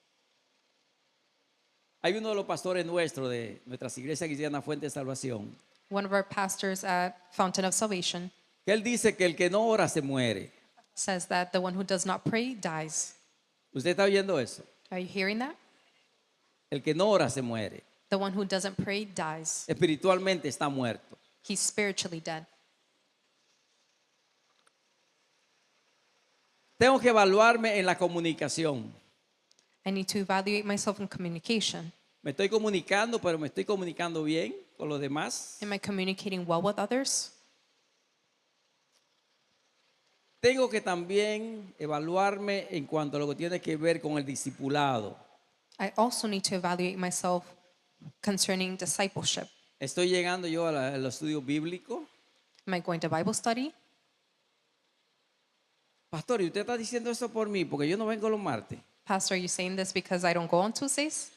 Hay uno de los pastores nuestros de nuestras iglesias cristianas Fuente de Salvación, One of our pastors at Fountain of Salvation que él dice que el que no ora se muere. says that the one who does not pray dies. ¿Usted está oyendo eso? Are you hearing that? El que no ora se muere. The one who doesn't pray dies. Espiritualmente está muerto. He's spiritually dead. Tengo que evaluarme en la comunicación. I need to evaluate myself in communication. Me estoy comunicando, pero me estoy comunicando bien con los demás. Am I communicating well with others? Tengo que también evaluarme en cuanto a lo que tiene que ver con el discipulado. I also need to evaluate myself concerning discipleship. ¿Estoy llegando yo al estudio bíblico? Am I going to Bible study? Pastor, ¿y usted está diciendo eso por mí? Porque yo no vengo los martes. Pastor, are you saying this because I don't go on Tuesdays?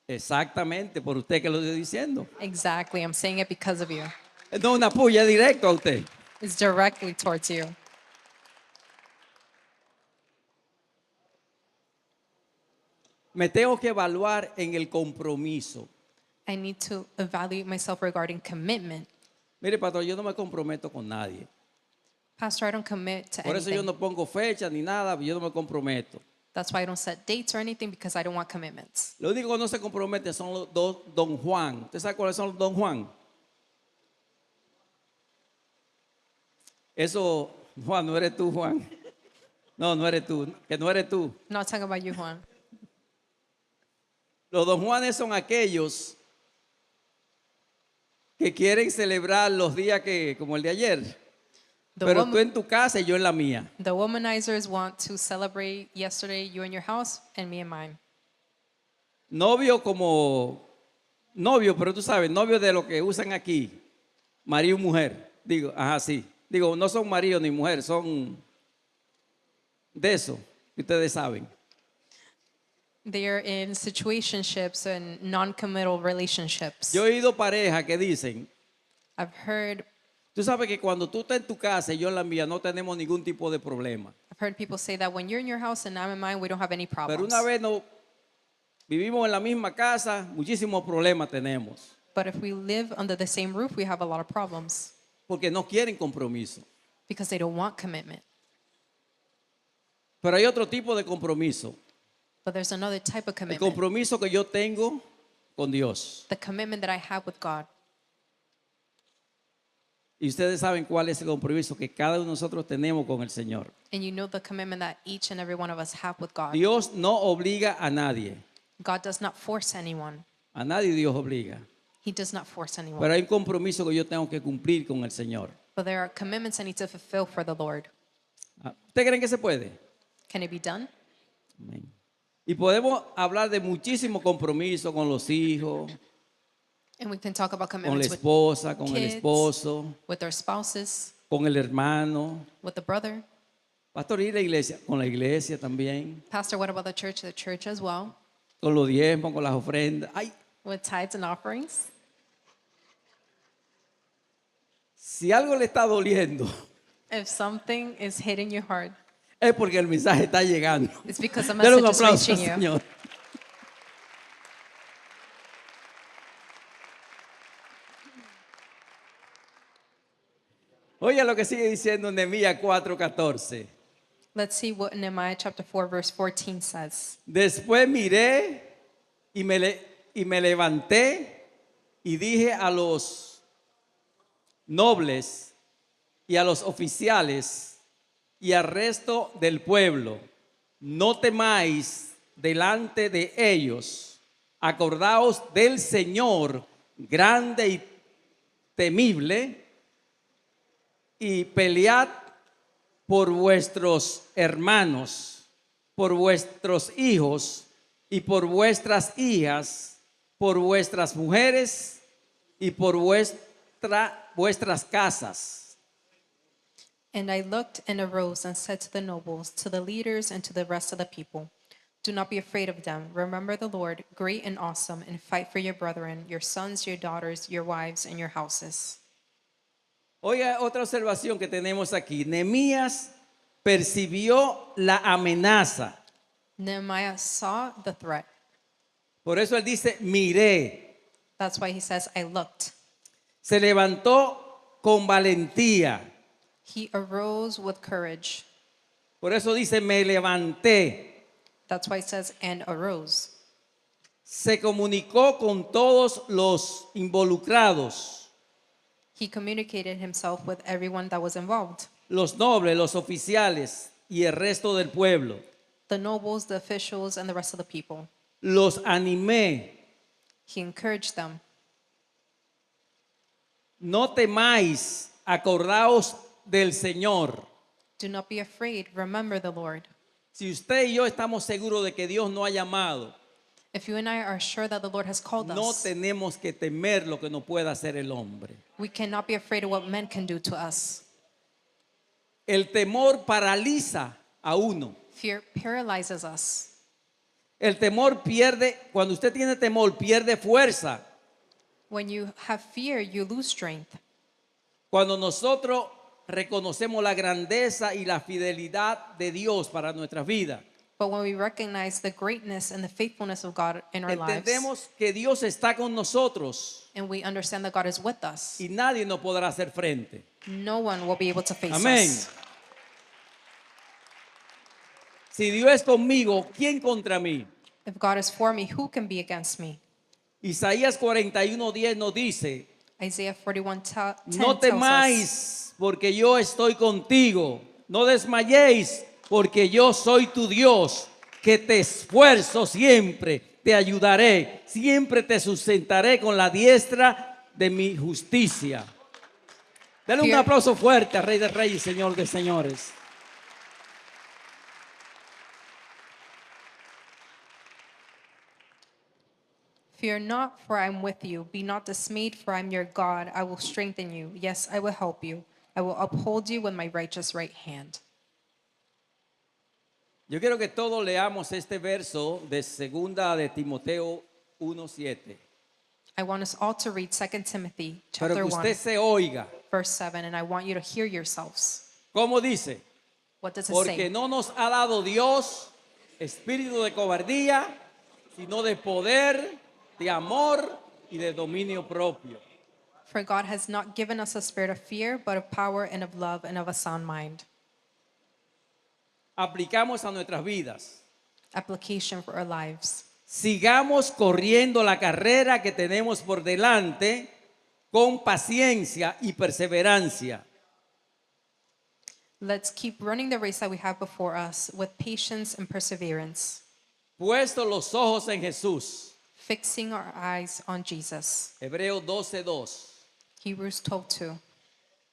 Exactamente, por usted que lo estoy diciendo. Exactly, I'm saying it because of you. No una puya directo a usted. It's directly towards you. Me tengo que evaluar en el compromiso. I need to evaluate myself regarding commitment. Mire, pastor, yo no me comprometo con nadie. Pastor, I don't commit to Por eso yo anything. no pongo fecha ni nada, yo no me comprometo. That's why I don't set dates or anything because I don't want commitments. Lo único que no se compromete son los dos Don Juan. ¿Usted sabe cuáles son los Don Juan? Eso, Juan, no eres tú, Juan. No, no eres tú, que no eres tú. Not talking about you, Juan. Los Don Juanes son aquellos que quieren celebrar los días como el de ayer. The, Pero wom- tú en tu casa y yo en la mía. the womanizers want to celebrate yesterday, you in your house, and me in mine. Novio como novio, pero tú sabes, novio de lo que usan aquí, marido y mujer. Digo, ajá, sí. Digo, no son marido ni mujer, son de eso, que ustedes saben. They are in situationships and non-committal relationships. Yo he oído parejas que dicen, I've heard tú sabes que cuando tú estás en tu casa y yo en la mía, no tenemos ningún tipo de problema. people say that when you're in your house and I'm in mine, we don't have any Pero problems. una vez no vivimos en la misma casa, muchísimos problemas tenemos. But if we live under the same roof, we have a lot of problems Porque no quieren compromiso. because they don't want commitment. Pero hay otro tipo de compromiso. But there's another type of El commitment. compromiso que yo tengo con Dios. The commitment that I have with God. Y ustedes saben cuál es el compromiso que cada uno de nosotros tenemos con el Señor. And you know the commitment that each and every one of us have with God. Dios no obliga a nadie. God does not force anyone. A nadie Dios obliga. He does not force anyone. Pero hay un compromiso que yo tengo que cumplir con el Señor. But there are commitments I need to fulfill for the Lord. ¿Ustedes creen que se puede? Can it be done? Amén. Y podemos hablar de muchísimo compromiso con los hijos, And we can talk about con la commitments with esposa, con el kids, esposo, with our spouses, con el hermano. with the brother. Pastor, y la iglesia, con la iglesia también, Pastor, what about the church? The church as well, con los diezmos, con las ofrendas. Ay, with tithes and offerings. si algo le está doliendo, If something is hitting your heart, es porque el mensaje está llegando. it's because a Denle un message is aplauso al reaching you. Señor. Oye lo que sigue diciendo Nehemías 4:14. Let's see what Nehemiah chapter 4 verse 14 says. Después miré y me levanté y dije a los nobles y a los oficiales y al resto del pueblo, no temáis delante de ellos, acordaos del Señor grande y temible, y pelead por vuestros hermanos, por vuestros hijos y por vuestras hijas, por vuestras mujeres y por vuestras casas. And I looked and arose and said to the nobles, to the leaders, and to the rest of the people, do not be afraid of them. Remember the Lord, great and awesome, and fight for your brethren, your sons, your daughters, your wives, and your houses. Oiga, otra observación que tenemos aquí. Nehemías percibió la amenaza. Nehemiah saw the threat. Por eso él dice, miré. That's why he says, I looked. Se levantó con valentía. He arose with courage. Por eso dice, me levanté. That's why he says, and arose. Se comunicó con todos los involucrados. He communicated himself with everyone that was involved. Los nobles, los oficiales y el resto del pueblo. The nobles, the officials, and the rest of the people. Los animé. He encouraged them. No temáis, acordaos del Señor. Do not be afraid. Remember the Lord. Si usted y yo estamos seguros de que Dios nos ha llamado, If you and I are sure that the Lord has called no us, tenemos que temer lo que no pueda hacer el hombre. we cannot be afraid of what men can do to us. El temor paraliza a uno. Fear paralyzes us. El temor pierde, cuando usted tiene temor, pierde fuerza. When you have fear, you lose strength. Cuando nosotros reconocemos la grandeza y la fidelidad de Dios para nuestras vidas, But when we recognize the greatness and the faithfulness of God in our lives, entendemos que Dios está con nosotros and we understand that God is with us, y nadie nos podrá hacer frente. no one will be able to face Amén. us. Si Dios es conmigo, ¿quién contra mí? If God is for me, who can be against me? Isaías 41:10 nos dice, Isaiah 41:10 no tells us, temáis porque yo estoy contigo, no desmayéis porque yo soy tu Dios, que te esfuerzo siempre, te ayudaré, siempre te sustentaré con la diestra de mi justicia. Dale un Fear- aplauso fuerte al Rey de Reyes y Señor de Señores. Fear not, for I am with you. Be not dismayed, for I am your God. I will strengthen you. Yes, I will help you. I will uphold you with my righteous right hand. Yo quiero que todos leamos este verso de segunda de Timoteo 1:7. I want us all to read 2 Timothy Pero chapter que 1, usted se oiga. verse 7, and I want you to hear yourselves. ¿Cómo dice? What does it Porque say? no nos ha dado Dios espíritu de cobardía, sino de poder, de amor y de dominio propio. For God has not given us a spirit of fear, but of power and of love and of a sound mind. Aplicamos a nuestras vidas. Application for our lives. Sigamos corriendo la carrera que tenemos por delante con paciencia y perseverancia. Let's keep running the race that we have before us with patience and perseverance, Puesto los ojos en Jesús. fixing our eyes on Jesus. Hebreos 12:2. Hebrews 12:2.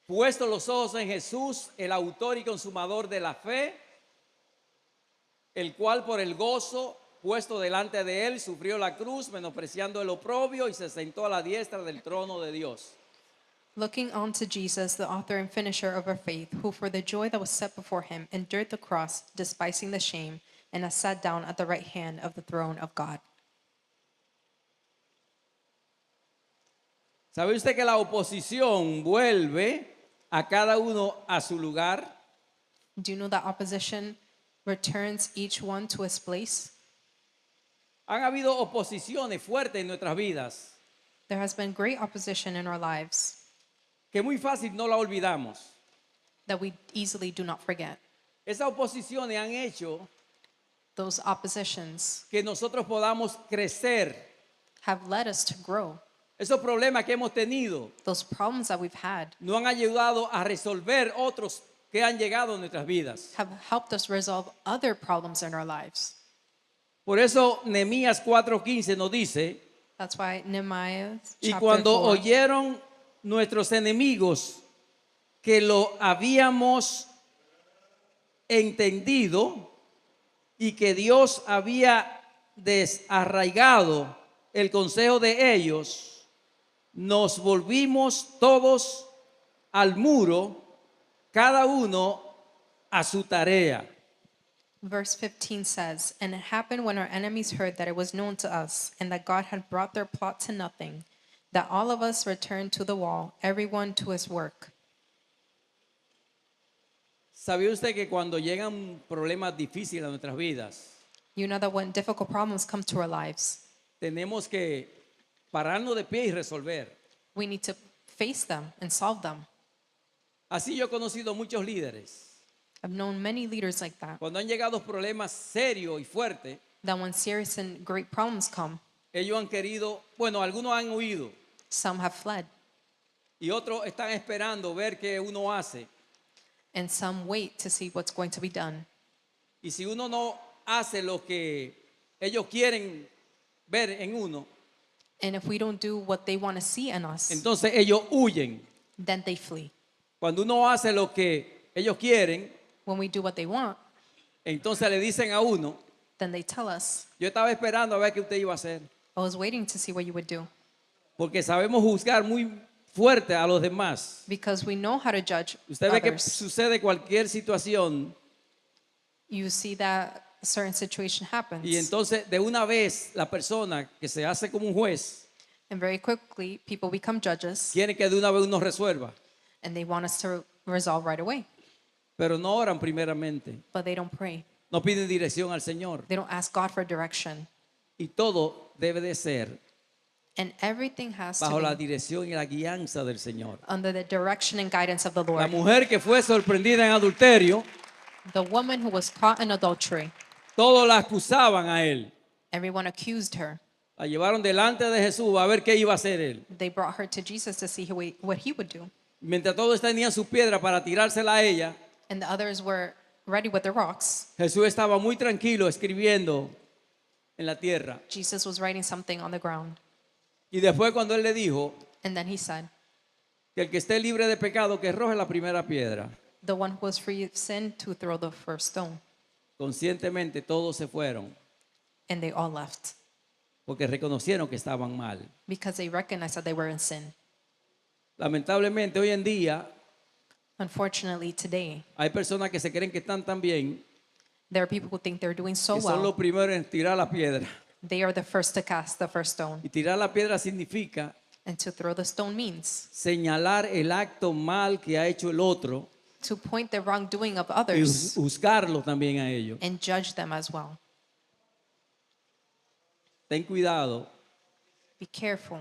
Puesto los ojos en Jesús, el autor y consumador de la fe, el cual por el gozo puesto delante de él sufrió la cruz, menospreciando el oprobio, y se sentó a la diestra del trono de Dios. Looking on to Jesus, the author and finisher of our faith, who for the joy that was set before him endured the cross, despising the shame, and has sat down at the right hand of the throne of God. ¿Sabe usted que la oposición vuelve a cada uno a su lugar? Do you know that opposition returns each one to his place? Han habido oposiciones fuertes en nuestras vidas, There has been great opposition in our lives que muy fácil no la olvidamos. that we easily do not forget. Esas oposiciones han hecho Those oppositions que nosotros podamos crecer. have led us to grow. Esos problemas que hemos tenido Those problems that we've had nos han ayudado a resolver otros que han llegado a nuestras vidas. have helped us resolve other problems in our lives. Por eso Nehemías 4:15 nos dice: That's why Nehemiah y chapter cuando 4, oyeron nuestros enemigos que lo habíamos entendido y que Dios había desarraigado el consejo de ellos, nos volvimos todos al muro, cada uno a su tarea. verse 15 says, "And it happened when our enemies heard that it was known to us, and that God had brought their plot to nothing, that all of us returned to the wall, everyone to his work." ¿Sabía usted que cuando llegan problemas difíciles a nuestras vidas, You know that when difficult problems come to our lives, tenemos que pararnos de pie y resolver? we need to face them and solve them. Así yo he conocido muchos líderes. I've known many leaders like that, Cuando han llegado problemas serios y fuertes, that when serious and great problems come, ellos han querido, bueno, algunos han huido some have fled, y otros están esperando ver qué uno hace. and some wait to see what's going to be done. Y si uno no hace lo que ellos quieren ver en uno, And if we don't do what they want to see in us, entonces ellos huyen. then they flee. Cuando uno hace lo que ellos quieren, When we do what they want, entonces le dicen a uno: then they tell us, yo estaba esperando a ver qué usted iba a hacer. "I was waiting to see what you would do." Porque sabemos juzgar muy fuerte a los demás. Because we know how to judge Usted ve que others. sucede cualquier situación You see that a certain situation happens, y entonces de una vez la persona que se hace como un juez and very quickly people become judges, quiere que de una vez uno resuelva, and they want us to resolve right away, pero no oran primeramente, but they don't pray. no piden dirección al Señor, They don't ask God for direction, y todo debe de ser and everything has bajo la to be dirección y la guianza del Señor. under the direction and guidance of the La Lord. mujer que fue sorprendida en adulterio, The woman who was caught in adultery, todos la acusaban a él, everyone accused her. la llevaron delante de Jesús a ver qué iba a hacer él. They brought her to Jesus to see what he would do, Mientras todos tenían su piedra para tirársela a ella, and the others were ready with their rocks. Jesús estaba muy tranquilo escribiendo en la tierra. Jesus was writing something on the ground, Y después cuando él le dijo and then he said, que el que esté libre de pecado que arroje la primera piedra, "The one who was free of sin to throw the first stone." conscientemente todos se fueron And they all left porque reconocieron que estaban mal. because they recognized that they were in sin. Lamentablemente hoy en día Unfortunately, today, hay personas que se creen que están tan bien there are people who think they're doing so que son well. los primeros en tirar la piedra. They are the first to cast the first stone. Y tirar la piedra significa And to throw the stone means señalar el acto mal que ha hecho el otro to point the wrongdoing of y others juzgarlo también a ellos. and judge them as well. Ten cuidado Be careful,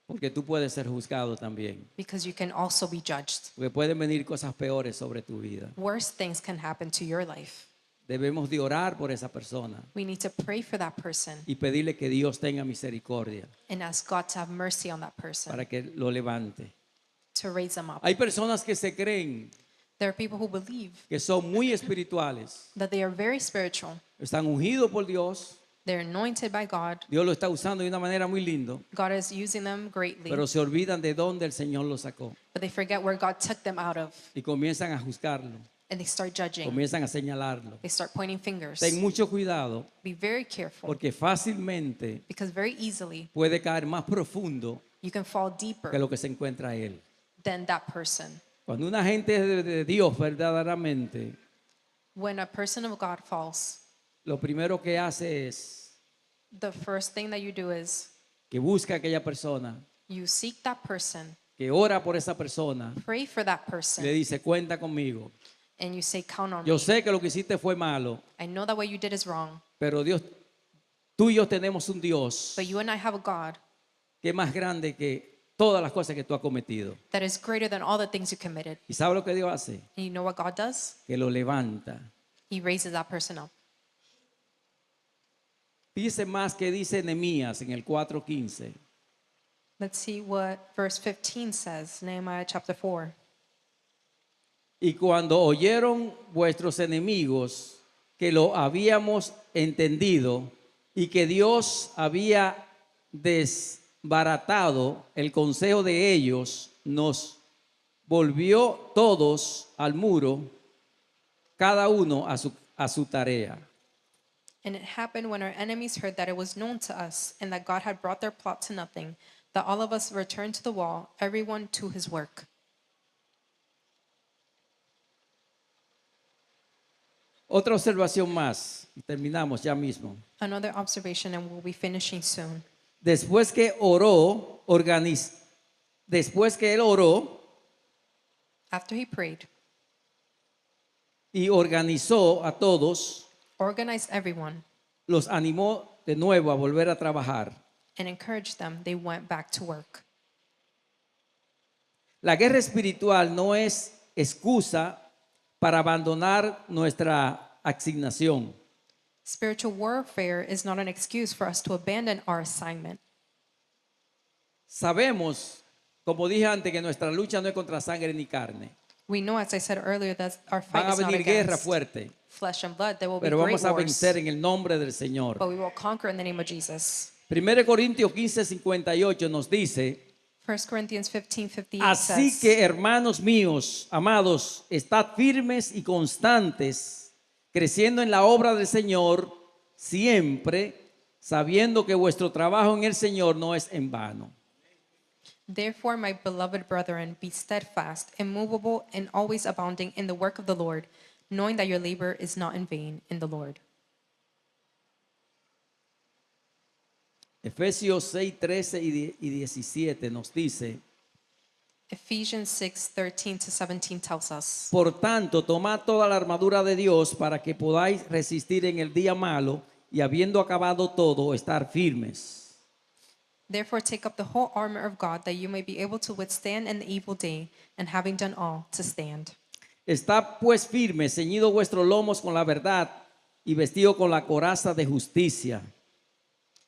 porque tú puedes ser juzgado también. because you can also be judged. Porque pueden venir cosas peores sobre tu vida. Worse things can happen to your life. debemos de orar por esa persona We need to pray for that person y pedirle que Dios tenga misericordia and ask God to have mercy on that person, para que lo levante. to raise them up. Hay personas que se creen There are people who believe que son muy espirituales, that they are very spiritual. están ungidos por Dios, They're anointed by God. Dios lo está usando de una manera muy linda, God is using them greatly, pero se olvidan de dónde el Señor los sacó but they forget where God took them out of, y comienzan a juzgarlo, and they start judging. comienzan a señalarlo. They start pointing fingers. Ten mucho cuidado Be very careful, porque fácilmente because very easily puede caer más profundo you can fall que deeper lo que se encuentra él. than that person. Cuando una gente es de Dios verdaderamente, When a person of God falls, lo primero que hace es the first thing that you do is que busca a aquella persona, you seek that person, que ora por esa persona, pray for that le person, dice, cuenta conmigo. and you say, count on Yo me. sé que lo que hiciste fue malo, I know that what you did is wrong, pero Dios, tú y yo tenemos un Dios but you and I have a God que es más grande que todas las cosas que tú has cometido. that is greater than all the things you committed. ¿Y sabe lo que Dios hace? And you know what God does? Que lo levanta. He raises that person up. Dice más que dice Nehemías en el 4:15. Let's see what verse 15 says, Nehemiah chapter 4. Y cuando oyeron vuestros enemigos que lo habíamos entendido y que Dios había desbaratado el consejo de ellos, nos volvió todos al muro, cada uno a su tarea. And it happened when our enemies heard that it was known to us and that God had brought their plot to nothing, that all of us returned to the wall, everyone to his work. Otra observación más, y terminamos ya mismo. Another observation, and we'll be finishing soon. Después que él oró After he prayed, y organizó a todos, organized everyone, los animó de nuevo a volver a trabajar. and encouraged them, they went back to work. La guerra espiritual no es excusa para abandonar nuestra asignación. Spiritual warfare is not an excuse for us to abandon our assignment. Sabemos, como dije antes, que nuestra lucha no es contra sangre ni carne. We know, as I said earlier, that our Van fight a is not venir guerra against fuerte, flesh and blood. There will be pero great vamos a wars, vencer en el nombre del Señor. but we will conquer in the name of Jesus. 1 Corintios 15:58 nos dice: 1 Corinthians 15:58 así says, que, hermanos míos, amados, estad firmes y constantes, creciendo en la obra del Señor, siempre sabiendo que vuestro trabajo en el Señor no es en vano. therefore, my beloved brethren, be steadfast, immovable, and always abounding in the work of the Lord, knowing that your labor is not in vain in the Lord. Efesios 6:13 y 17 nos dice: Ephesians 6:13-17 tells us, por tanto, tomad toda la armadura de Dios para que podáis resistir en el día malo y habiendo acabado todo, estar firmes. therefore take up the whole armor of God, that you may be able to withstand in the evil day, and having done all, to stand. Estad pues firmes, ceñidos vuestros lomos con la verdad y vestidos con la coraza de justicia.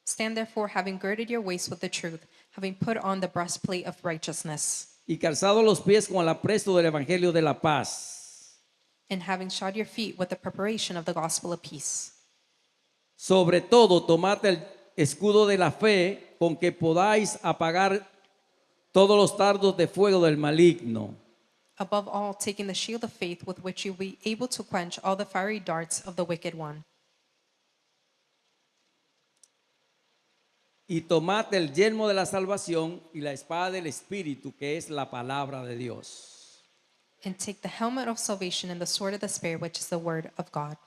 Stand therefore, having girded your waist with the truth, having put on the breastplate of righteousness, Y calzados los pies con el apresto del evangelio de la paz. and having shod your feet with the preparation of the gospel of peace. Sobre todo, tomad el escudo de la fe con que podáis apagar todos los dardos de fuego del maligno. Above all, taking the shield of faith, with which you will be able to quench all the fiery darts of the wicked one. Y tomad el yelmo de la salvación y la espada del Espíritu, que es la palabra de Dios. And take the helmet of salvation and the sword of the Spirit, which is the word of God.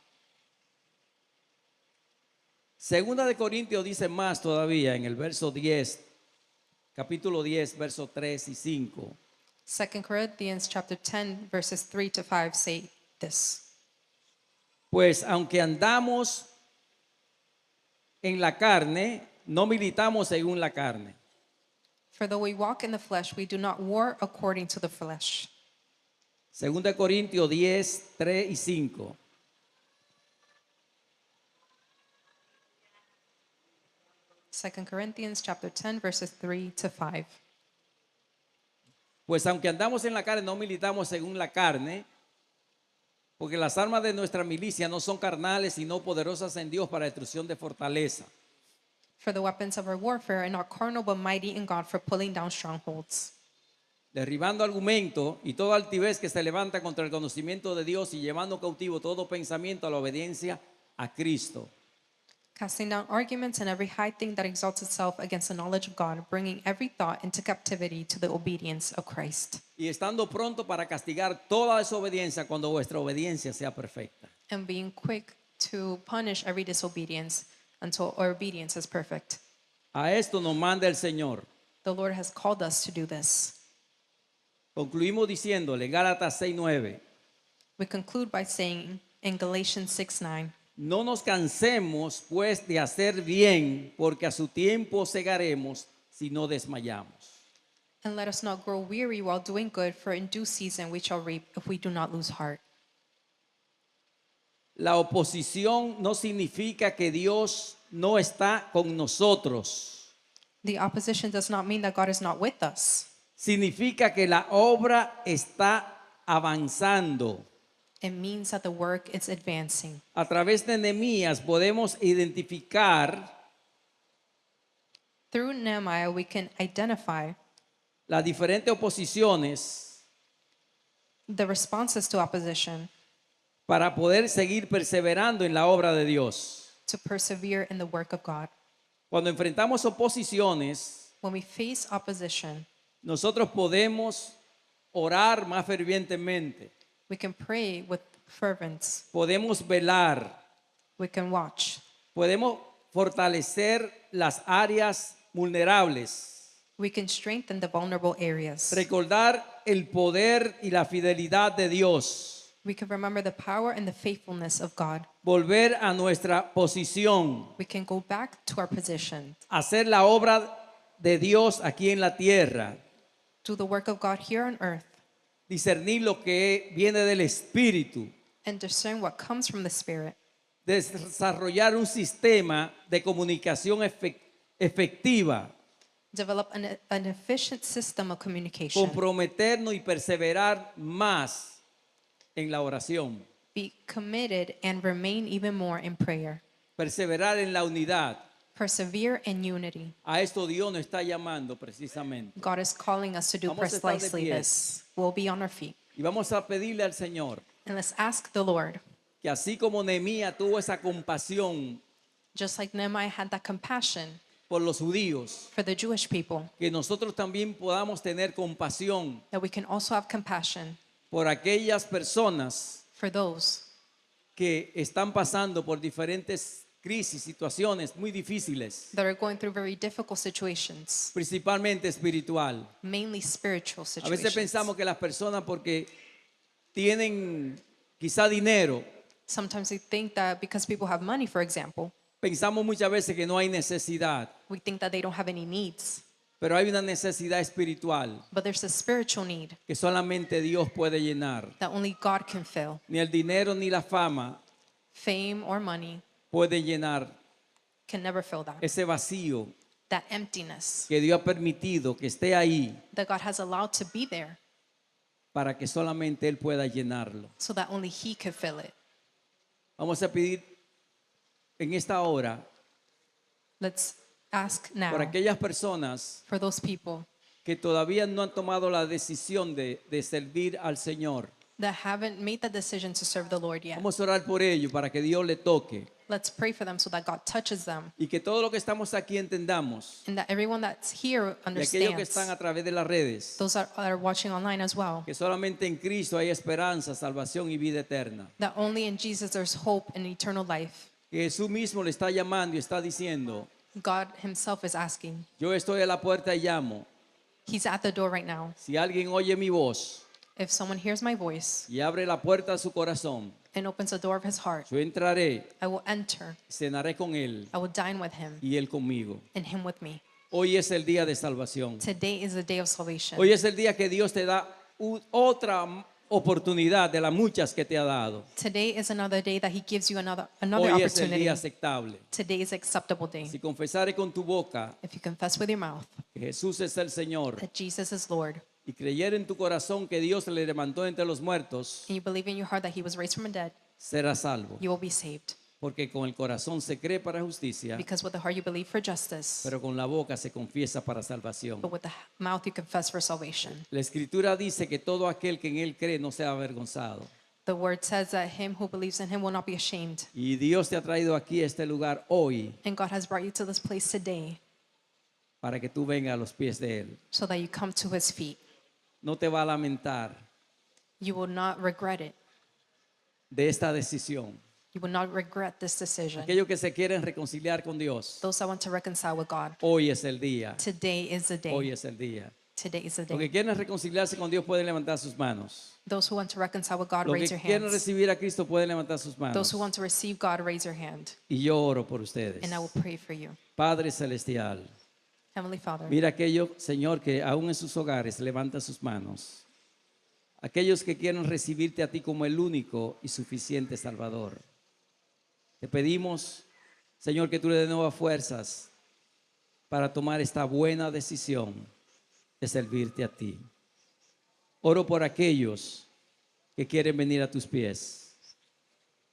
Segunda de Corintios dice más todavía en el verso 10, capítulo 10, versos 3 y 5. 2 Corinthians chapter 10, verses 3-5 say this. Pues aunque andamos en la carne, no militamos según la carne. For though we walk in the flesh, we do not war according to the flesh. Segunda de Corintios 10, 3 y 5. 2 Corinthians chapter 10, verses 3 to 5. Pues aunque andamos en la carne, no militamos según la carne, porque las armas de nuestra milicia no son carnales, sino poderosas en Dios para destrucción de fortaleza, For the weapons of our warfare are not carnal, but mighty in God for pulling down strongholds, derribando argumentos y toda altivez que se levanta contra el conocimiento de Dios y llevando cautivo todo pensamiento a la obediencia a Cristo. casting down arguments and every high thing that exalts itself against the knowledge of God, bringing every thought into captivity to the obedience of Christ, Y estando pronto para castigar toda desobediencia cuando vuestra obediencia sea perfecta. and being quick to punish every disobedience until our obedience is perfect. A esto nos manda el Señor. The Lord has called us to do this. Concluimos diciéndole, Gálatas 6:9, We conclude by saying in Galatians 6:9, no nos cansemos pues de hacer bien, porque a su tiempo segaremos si no desmayamos. and let us not grow weary while doing good, for in due season we shall reap if we do not lose heart. La oposición no significa que Dios no está con nosotros. The opposition does not mean that God is not with us. Significa que la obra está avanzando. It means that the work is advancing. A través de Nehemías podemos identificar Through Nehemiah, we can identify las diferentes oposiciones the responses to opposition para poder seguir perseverando en la obra de Dios. to persevere in the work of God. Cuando enfrentamos oposiciones, When we face opposition, nosotros podemos orar más fervientemente, we can pray with fervence, podemos velar, we can watch, podemos fortalecer las áreas vulnerables, we can strengthen the vulnerable areas. recordar el poder y la fidelidad de Dios, We can remember the power and the faithfulness of God. volver a nuestra posición, We can go back to our position, hacer la obra de Dios aquí en la tierra, do the work of God here on earth, discernir lo que viene del Espíritu, and discern what comes from the Spirit, desarrollar un sistema de comunicación efectiva, develop an efficient system of communication, comprometernos y perseverar más en la oración, be committed, and remain even more in prayer. perseverar en la unidad. Persevere in unity. A esto Dios nos está llamando precisamente. God is calling us to do Vamos a estar de precisely pie. this. We'll be on our feet. Y vamos a pedirle al Señor And let's ask the Lord, que así como Nehemías tuvo esa compasión just like Nehemiah had that compassion por los judíos, for the Jewish people, que nosotros también podamos tener compasión that we can also have compassion por aquellas personas for those que están pasando por diferentes crisis, situaciones muy difíciles, that are going through very difficult situations, principalmente espiritual. mainly spiritual A veces situations. pensamos que las personas porque tienen quizá dinero, Sometimes we think that because people have money, for example, pensamos muchas veces que no hay necesidad, we think that they don't have any needs. pero hay una necesidad espiritual But there's a spiritual need que solamente Dios puede llenar. that only God can fill. Ni el dinero ni la fama Fame or money puede llenar can never fill that. ese vacío That emptiness que Dios ha permitido que esté ahí that God has allowed to be there para que solamente Él pueda llenarlo. so that only He could fill it. Vamos a pedir en esta hora Let's ask now por aquellas personas for those people que todavía no han tomado la decisión de servir al Señor. that haven't made the decision to serve the Lord yet. Vamos a orar por ellos para que Dios le toque Let's pray for them so that God touches them y que todo lo que estamos aquí entendamos, and that everyone that's here y aquellos que understands, están a través de las redes, those that are watching online as well, que solamente en Cristo hay esperanza, salvación y vida eterna. that only in Jesus there's hope and eternal life. Que Jesús mismo le está llamando y está diciendo, God Himself is asking. yo estoy a la puerta y llamo. He's at the door right now. Si alguien oye mi voz If someone hears my voice y abre la puerta de su corazón, and opens the door of his heart, yo entraré, I will enter. cenaré con él I will dine with him y él conmigo. and him with me. Hoy es el día de salvación. Today is the day of salvation. Hoy es el día que Dios te da otra oportunidad de las muchas que te ha dado. Today is another day that He gives you another Hoy es el opportunity. día aceptable. Today is acceptable day. Si confesares con tu boca If you confess with your mouth que Jesús es el Señor that Jesus is Lord, y creyer en tu corazón que Dios le levantó entre los muertos, and you believe in your heart that He was raised from the dead, serás salvo. you will be saved. Porque con el corazón se cree para justicia, Because with the heart you believe for justice, pero con la boca se confiesa para salvación. but with the mouth you confess for salvation. La Escritura dice que todo aquel que en Él cree no sea avergonzado. The word says that him who believes in Him will not be ashamed. Y Dios te ha traído aquí a este lugar hoy And God has brought you to this place today para que tú vengas a los pies de Él. so that you come to His feet. No te va a lamentar You will not regret it. de esta decisión. You will not regret this decision. Aquellos que se quieren reconciliar con Dios, Those that want to reconcile with God, hoy es el día. today is the Hoy day. es el día. Today is the Los que day. quieren reconciliarse con Dios pueden levantar sus manos. Those who want to reconcile with God, Los raise que your quieren hands. recibir a Cristo pueden levantar sus Those manos. who want to receive God, raise your hand. Y yo oro por ustedes. And I will pray for you. Padre Celestial, Heavenly Father, mira aquellos, Señor, que aún en sus hogares levantan sus manos. Aquellos que quieren recibirte a ti como el único y suficiente Salvador. Te pedimos, Señor, que tú le des nuevas fuerzas para tomar esta buena decisión de servirte a ti. Oro por aquellos que quieren venir a tus pies.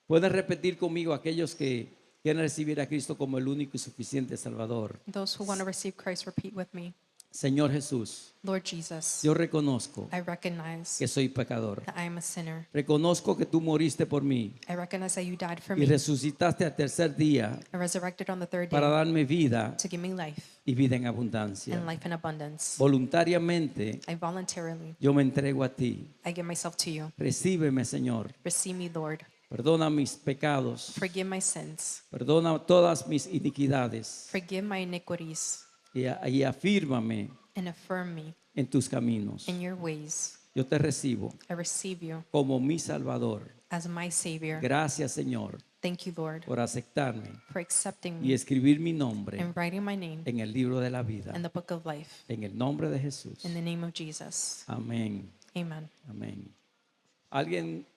Puedes repetir conmigo aquellos que quieren recibir a Cristo como el único y suficiente Salvador. those who want to receive Christ, repeat with me. Señor Jesús, Lord Jesus, yo reconozco I recognize que soy pecador. that I am a sinner. Reconozco que tú moriste por mí I recognize that you died for y me resucitaste al tercer día and resurrected on the third para day darme vida to give me life y vida en abundancia. and life in abundance. Voluntariamente I voluntarily, yo me entrego a ti. I give myself to you. Recíbeme, Señor. Receive me, Lord. Perdona mis pecados. Forgive my sins. Perdona todas mis iniquidades Forgive my iniquities y afírmame and affirm me en tus caminos. in your ways. Yo te recibo I receive you como mi Salvador. as my Savior. Gracias, Señor, Thank you, Lord, por aceptarme for accepting y me escribir mi nombre and writing my name en el libro de la vida. in the book of life. En el nombre de Jesús. In the name of Jesus. Amén. Amen. Amén. ¿Alguien